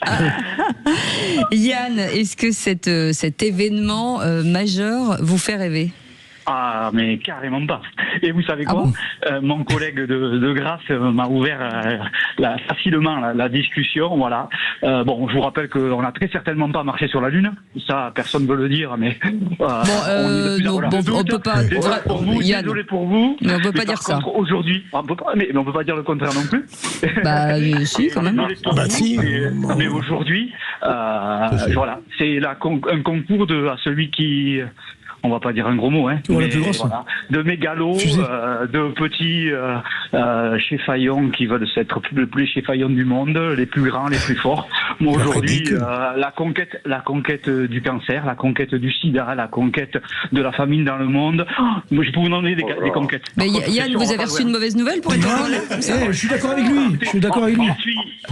Yann, est-ce que cet événement majeur vous fait rêver ? Ah, mais carrément pas. Et vous savez quoi, mon collègue de Grasse m'a ouvert facilement la discussion. Voilà. Bon, je vous rappelle qu'on n'a très certainement pas marché sur la Lune. Ça, personne ne veut le dire, mais on peut pas. Désolé pour vous. Mais on peut pas dire ça. Aujourd'hui, on peut pas, mais on peut pas dire le contraire non plus. Bah, si, quand même. Si. Mais aujourd'hui, voilà, c'est un concours à celui qui. On va pas dire un gros mot, hein. Mais, voilà, de mégalos, de petits chéfaillons qui veulent être le plus chéfaillons du monde, les plus grands, les plus forts. Moi aujourd'hui, la conquête du cancer, la conquête du sida, la conquête de la famine dans le monde. Moi, je peux vous donner des conquêtes. Mais Yann, vous avez reçu une mauvaise nouvelle pour être en Je suis d'accord avec lui.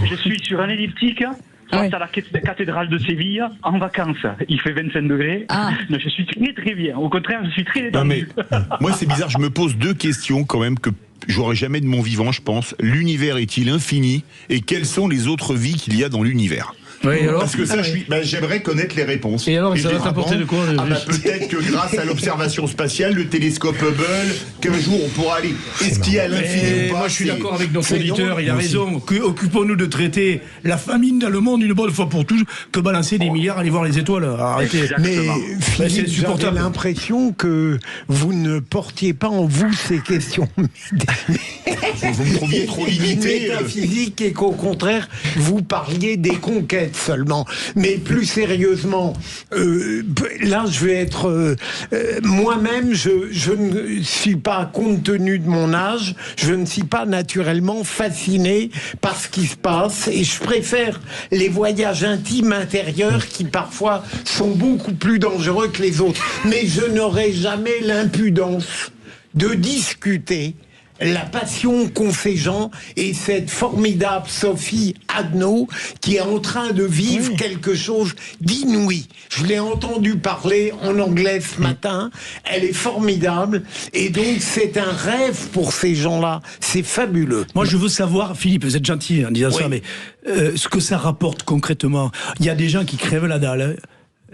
Je suis sur un elliptique. Face à la cathédrale de Séville, en vacances. Il fait 25 degrés. Mais je suis très très bien. Au contraire, je suis très détendu. Moi, c'est bizarre. Je me pose deux questions quand même que j'aurais jamais de mon vivant, je pense. L'univers est-il infini? Et quelles sont les autres vies qu'il y a dans l'univers? Oui, alors parce que ça, j'aimerais connaître les réponses. Et alors, ça va t'apporter de quoi? Peut-être que grâce à l'observation spatiale, le télescope Hubble, qu'un jour on pourra aller. Est-ce qu'il y a l'infini ou pas? Moi, je suis d'accord avec notre auditeur, il a raison. Occupons-nous de traiter la famine dans le monde une bonne fois pour toutes, que balancer des milliards, aller voir les étoiles. Arrêtez. Mais Philippe, j'avais l'impression que vous ne portiez pas en vous ces questions. Vous me trouviez trop limité. Métaphysique, et qu'au contraire, vous parliez des conquêtes seulement. Mais plus sérieusement, là je vais être moi-même, je ne suis pas, compte tenu de mon âge, je ne suis pas naturellement fasciné par ce qui se passe, et je préfère les voyages intimes intérieurs qui parfois sont beaucoup plus dangereux que les autres. Mais je n'aurai jamais l'impudence de discuter la passion qu'ont ces gens et cette formidable Sophie Adno qui est en train de vivre quelque chose d'inouï. Je l'ai entendu parler en anglais ce matin, elle est formidable et donc c'est un rêve pour ces gens-là, c'est fabuleux. Moi je veux savoir, Philippe, vous êtes gentil en disant ça, mais ce que ça rapporte concrètement. Il y a des gens qui crèvent la dalle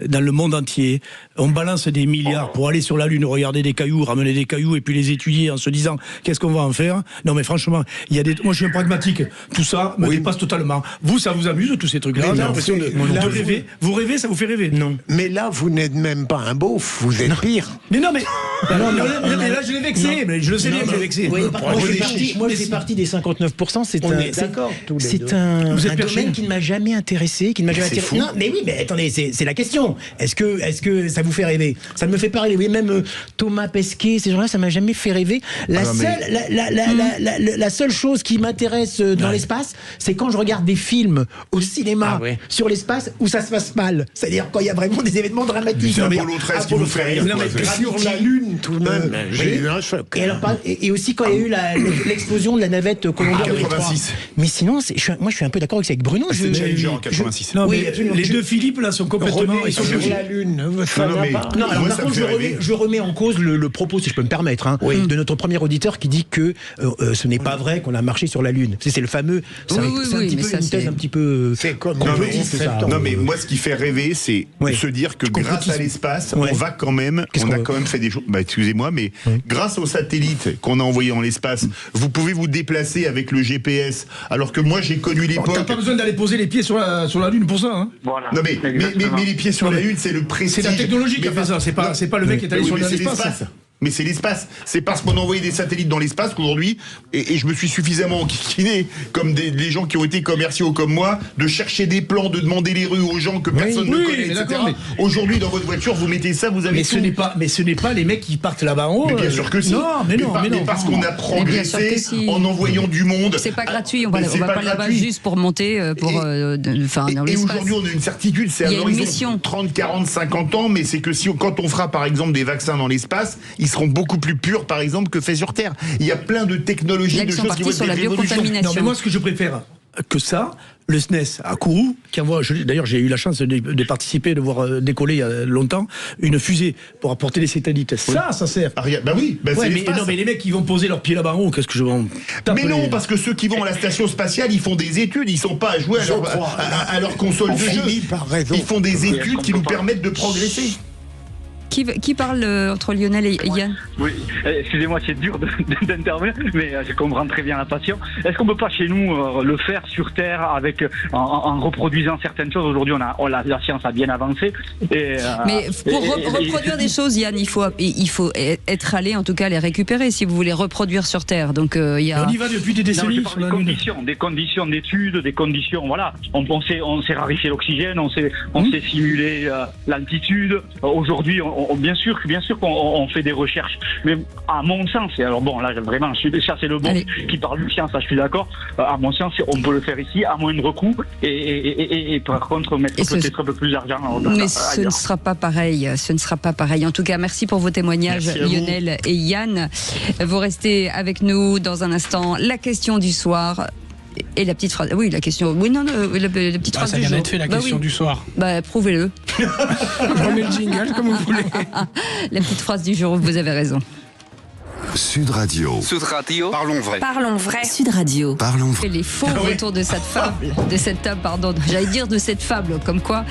dans le monde entier, on balance des milliards pour aller sur la Lune, regarder des cailloux, ramener des cailloux et puis les étudier en se disant qu'est-ce qu'on va en faire. Non mais franchement, moi je suis un pragmatique, tout ça me dépasse totalement. Vous, ça vous amuse tous ces trucs-là? J'ai l'impression de rêver. Vous rêvez, ça vous fait rêver? Non. Mais là, vous n'êtes même pas un beauf, vous êtes pire. Mais non, mais là je l'ai vexé, mais je le sais bien que je l'ai vexé. Moi je fais partie des 59%, c'est un domaine qui ne m'a jamais intéressé, qui ne m'a jamais intéressé. Non, mais oui, mais attendez, c'est la question. Est-ce que ça vous fait rêver? Ça ne me fait pas rêver. Même Thomas Pesquet, ces gens-là, ça m'a jamais fait rêver. La seule chose qui m'intéresse dans l'espace, c'est quand je regarde des films au cinéma sur l'espace où ça se passe mal. C'est-à-dire quand il y a vraiment des événements dramatiques. C'est Apollo 13 qui vous fait rire. Sur la Lune, tout de même. J'ai eu un choc. Et aussi quand il y a eu l'explosion de la navette Columbia 86. Mais sinon, moi je suis un peu d'accord avec Bruno. C'est Challenger en 86. Non, mais les deux Philippe là sont complètement. Sur la Lune, ça va pas. Non, alors par contre, je remets en cause le propos, si je peux me permettre, de notre premier auditeur qui dit que ce n'est pas vrai qu'on a marché sur la Lune. C'est le fameux. C'est un petit peu une thèse un petit peu. C'est comme. Non, mais moi, ce qui fait rêver, c'est se dire que grâce à l'espace, on va quand même. On a quand même fait des choses. Bah, excusez-moi, mais grâce aux satellites qu'on a envoyés dans l'espace, vous pouvez vous déplacer avec le GPS. Alors que moi, j'ai connu l'époque. T'as pas besoin d'aller poser les pieds sur la Lune pour ça. Voilà. Non, mais les pieds sur la Lune, c'est le prestige. C'est la technologie qui a fait ça, c'est pas le mec qui est allé sur l'espace. Mais c'est l'espace. C'est parce qu'on a envoyé des satellites dans l'espace qu'aujourd'hui, et je me suis suffisamment enquiquiné, comme les gens qui ont été commerciaux comme moi, de chercher des plans, de demander les rues aux gens que personne ne connaît, etc. Aujourd'hui, dans votre voiture, vous mettez ça, vous avez mais ce n'est pas les mecs qui partent là-bas en haut. Mais bien sûr que si. Non, mais parce qu'on a progressé en envoyant du monde. C'est pas gratuit, on va pas là-bas juste pour monter, dans l'espace. Et aujourd'hui, on a une certitude, c'est à l'horizon 30, 40, 50 ans, mais c'est que quand on fera, par exemple, des vaccins dans l'espace, ils seront beaucoup plus purs, par exemple, que faits sur Terre. Il y a plein de technologies, de choses qui vont être des révolutions. Non, mais moi, ce que je préfère, que ça, le SNES à Kourou, qui envoie, d'ailleurs j'ai eu la chance de participer, de voir décoller il y a longtemps, une fusée pour apporter des satellites. Ça sert. Bah oui, ouais, mais les mecs qui vont poser leurs pieds là-bas en haut, qu'est-ce que je vais Mais non, parce que ceux qui vont à la station spatiale, ils font des études, ils sont pas à jouer à leur console de jeu. Ils font des études qui nous permettent de progresser. Qui parle entre Lionel et Yann? Oui, excusez-moi, c'est dur d'intervenir, mais je comprends très bien la passion. Est-ce qu'on peut pas chez nous le faire sur Terre avec en reproduisant certaines choses? Aujourd'hui, la science a bien avancé. Mais pour reproduire des choses, Yann, il faut être allé, en tout cas, les récupérer si vous voulez reproduire sur Terre. Donc on y va depuis des décennies. Des conditions d'études, des conditions. Voilà, on sait rarifier l'oxygène, on sait simuler l'altitude. Aujourd'hui, bien sûr qu'on fait des recherches, mais à mon sens, et alors bon là vraiment, ça c'est le bon qui parle de science, ça je suis d'accord, à mon sens on peut le faire ici à moindre coût et par contre mettre peut-être un peu plus d'argent. Mais ce ne sera pas pareil, En tout cas, merci pour vos témoignages, Lionel et Yann. Vous restez avec nous dans un instant. La question du soir. Et la petite phrase. Oui, la question. Oui, non, la petite phrase. Ça vient d'être fait, la question du soir. Prouvez-le. Je remets le jingle comme vous voulez. La petite phrase du jour, vous avez raison. Sud Radio. Sud Radio. Parlons vrai. Parlons vrai. Sud Radio. Parlons vrai. Les faux autour de cette fable, de cette fable, comme quoi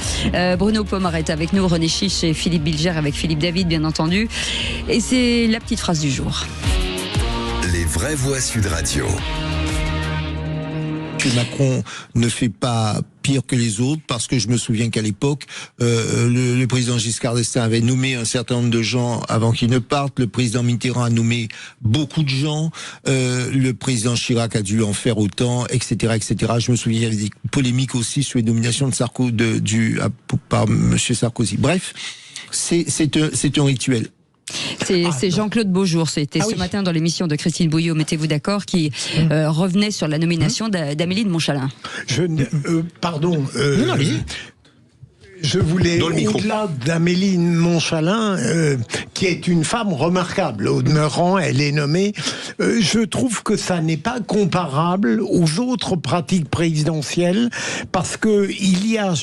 Bruno Pomar est avec nous, René Chiche et Philippe Bilger avec Philippe David, bien entendu. Et c'est la petite phrase du jour. Les vraies voix Sud Radio. Que Macron ne fait pas pire que les autres, parce que je me souviens qu'à l'époque, le président Giscard d'Estaing avait nommé un certain nombre de gens avant qu'ils ne partent. Le président Mitterrand a nommé beaucoup de gens. Le président Chirac a dû en faire autant, etc., etc. Je me souviens, il y avait des polémiques aussi sur les nominations par Monsieur Sarkozy. Bref, c'est un rituel. C'est Jean-Claude Beaujour, c'était ce matin dans l'émission de Christine Bouillot, mettez-vous d'accord, qui revenait sur la nomination d'Amélie de Montchalin. Pardon. Je voulais, au-delà d'Amélie de Montchalin, qui est une femme remarquable, au demeurant, elle est nommée, je trouve que ça n'est pas comparable aux autres pratiques présidentielles, parce que il y a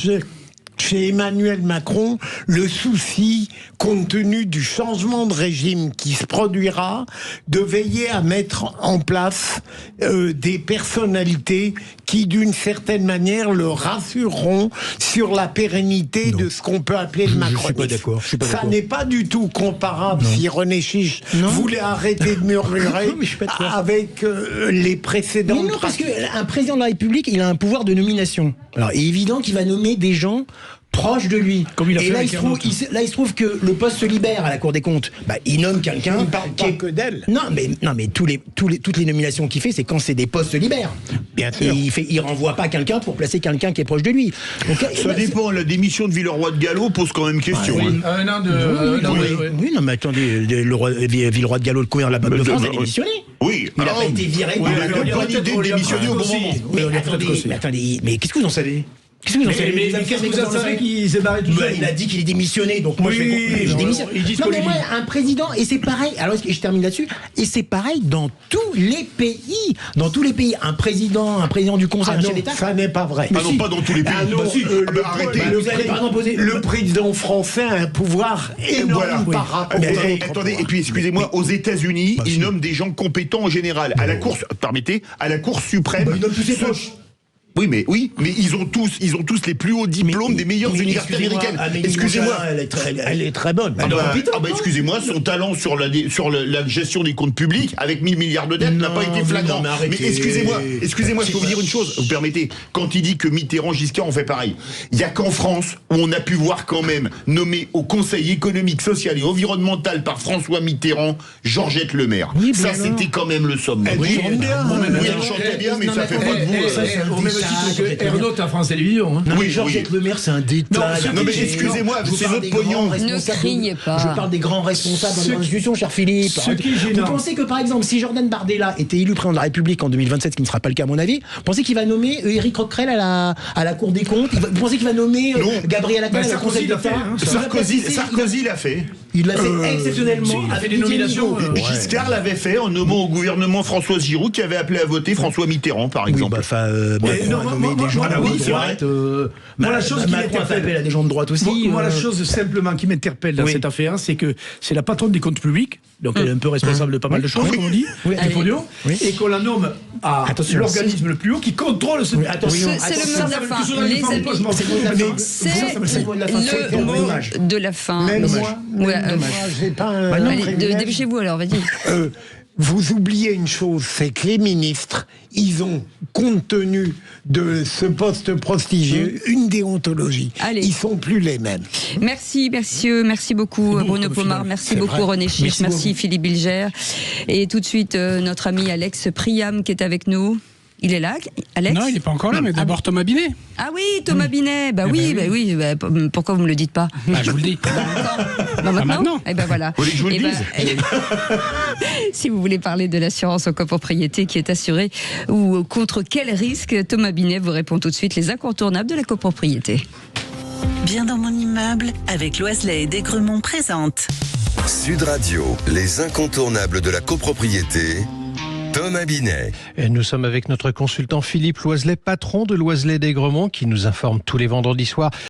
chez Emmanuel Macron le souci, compte tenu du changement de régime qui se produira, de veiller à mettre en place des personnalités qui, d'une certaine manière, le rassureront sur la pérennité de ce qu'on peut appeler le macronisme. Je suis pas d'accord. Ça n'est pas du tout comparable si René Chiche voulait arrêter de murmurer avec les précédents. Mais non, parce qu'un président de la République, il a un pouvoir de nomination. Alors, il est évident qu'il va nommer des gens proche de lui. Comme il a fait là, il se trouve que le poste se libère à la Cour des comptes. Il nomme quelqu'un. Il ne parle pas que d'elle. Non, mais toutes les nominations qu'il fait, c'est quand c'est des postes se libèrent. Bien sûr. Et il renvoie pas quelqu'un pour placer quelqu'un qui est proche de lui. Donc, ça dépend. La démission de Villeroy de Galhau pose quand même question. Oui, non, mais attendez, Villeroy de Galhau, le couillard de la Banque de France, a démissionné. Oui. Il n'a pas été viré. Il n'a pas l'idée de démissionner au bon moment. Mais qu'est-ce que vous en savez? Qu'est-ce que vous en savez? Qu'est-ce que vous en savez qu'il s'est barré tout seul? Il a dit qu'il est démissionné, donc moi je démissionne. Non mais moi, un président, et c'est pareil, alors je termine là-dessus, et c'est pareil dans tous les pays. Dans tous les pays, un président du Conseil, un chef d'État. Ça n'est pas vrai. Ah non, pas dans tous les pays. Arrêtez. Le président français a un pouvoir énorme par rapport aux autres. Attendez, et puis excusez-moi, aux États-Unis, ils nomment des gens compétents en général. À la Cour suprême. Ils nomment tous ses poches. Oui, mais ils ont tous les plus hauts diplômes des meilleures universités américaines. Excusez-moi, elle est très bonne. Excusez-moi, son talent sur la gestion des comptes publics avec 1000 milliards de dettes n'a pas été flagrant. Mais excusez-moi, je peux vous dire une chose, vous permettez, quand il dit que Mitterrand, Giscard ont fait pareil, il y a qu'en France où on a pu voir quand même nommé au Conseil économique, social et environnemental par François Mitterrand, Georgette Lemaire. Ça, c'était quand même le sommet. Elle chantait bien, mais ça fait pas de vous. Ernaud à France Télévisions. Oui, Georgette Lemaire, c'est un détail. Non, mais excusez-moi, c'est notre pognon. Ne criez pas. Je parle des grands responsables dans l'institution, cher Philippe. Vous pensez que, par exemple, si Jordan Bardella était élu président de la République en 2027, ce qui ne sera pas le cas à mon avis, vous pensez qu'il va nommer Éric Coquerel à la Cour des comptes? Vous pensez qu'il va nommer Gabriel Attal à la Conseil d'État? Sarkozy l'a fait. Il l'a fait exceptionnellement. Il a fait des nominations. Giscard l'avait fait en nommant au gouvernement François Giroud qui avait appelé à voter François Mitterrand, par exemple. nommer des gens de droite. Moi, la chose qui m'interpelle à des gens de droite aussi. Moi, la chose simplement qui m'interpelle dans cette affaire, c'est que c'est la patronne des comptes publics, donc elle est un peu responsable de pas mal de choses, comme on dit, et qu'on la nomme à l'organisme le plus haut qui contrôle ce. Attention, c'est le mot de la fin. Les amis, c'est le mot de la fin. Même moi, j'ai pas un... Dépêchez-vous alors, vas-y. Vous oubliez une chose, c'est que les ministres, ils ont, compte tenu de ce poste prestigieux, une déontologie. Allez. Ils sont plus les mêmes. Merci, messieurs. Merci beaucoup, Bruno Pomar. Merci beaucoup, René Chiche. Merci, Philippe Bilger. Et tout de suite, notre ami Alex Priam qui est avec nous. Il est là, Alex? Non, il n'est pas encore là, mais d'abord Thomas Binet. Ah oui, Thomas Binet. Pourquoi vous me le dites pas? Je vous le dis. Maintenant. Et ben voilà. Vous voulez que je vous le dise? Si vous voulez parler de l'assurance en copropriété qui est assurée ou contre quel risque, Thomas Binet vous répond tout de suite, les incontournables de la copropriété. Bien dans mon immeuble, avec Loiselet et Desgremont présente. Sud Radio, les incontournables de la copropriété. Thomas Binet. Et nous sommes avec notre consultant Philippe Loiselet, patron de Loiselet Desgremont, qui nous informe tous les vendredis soirs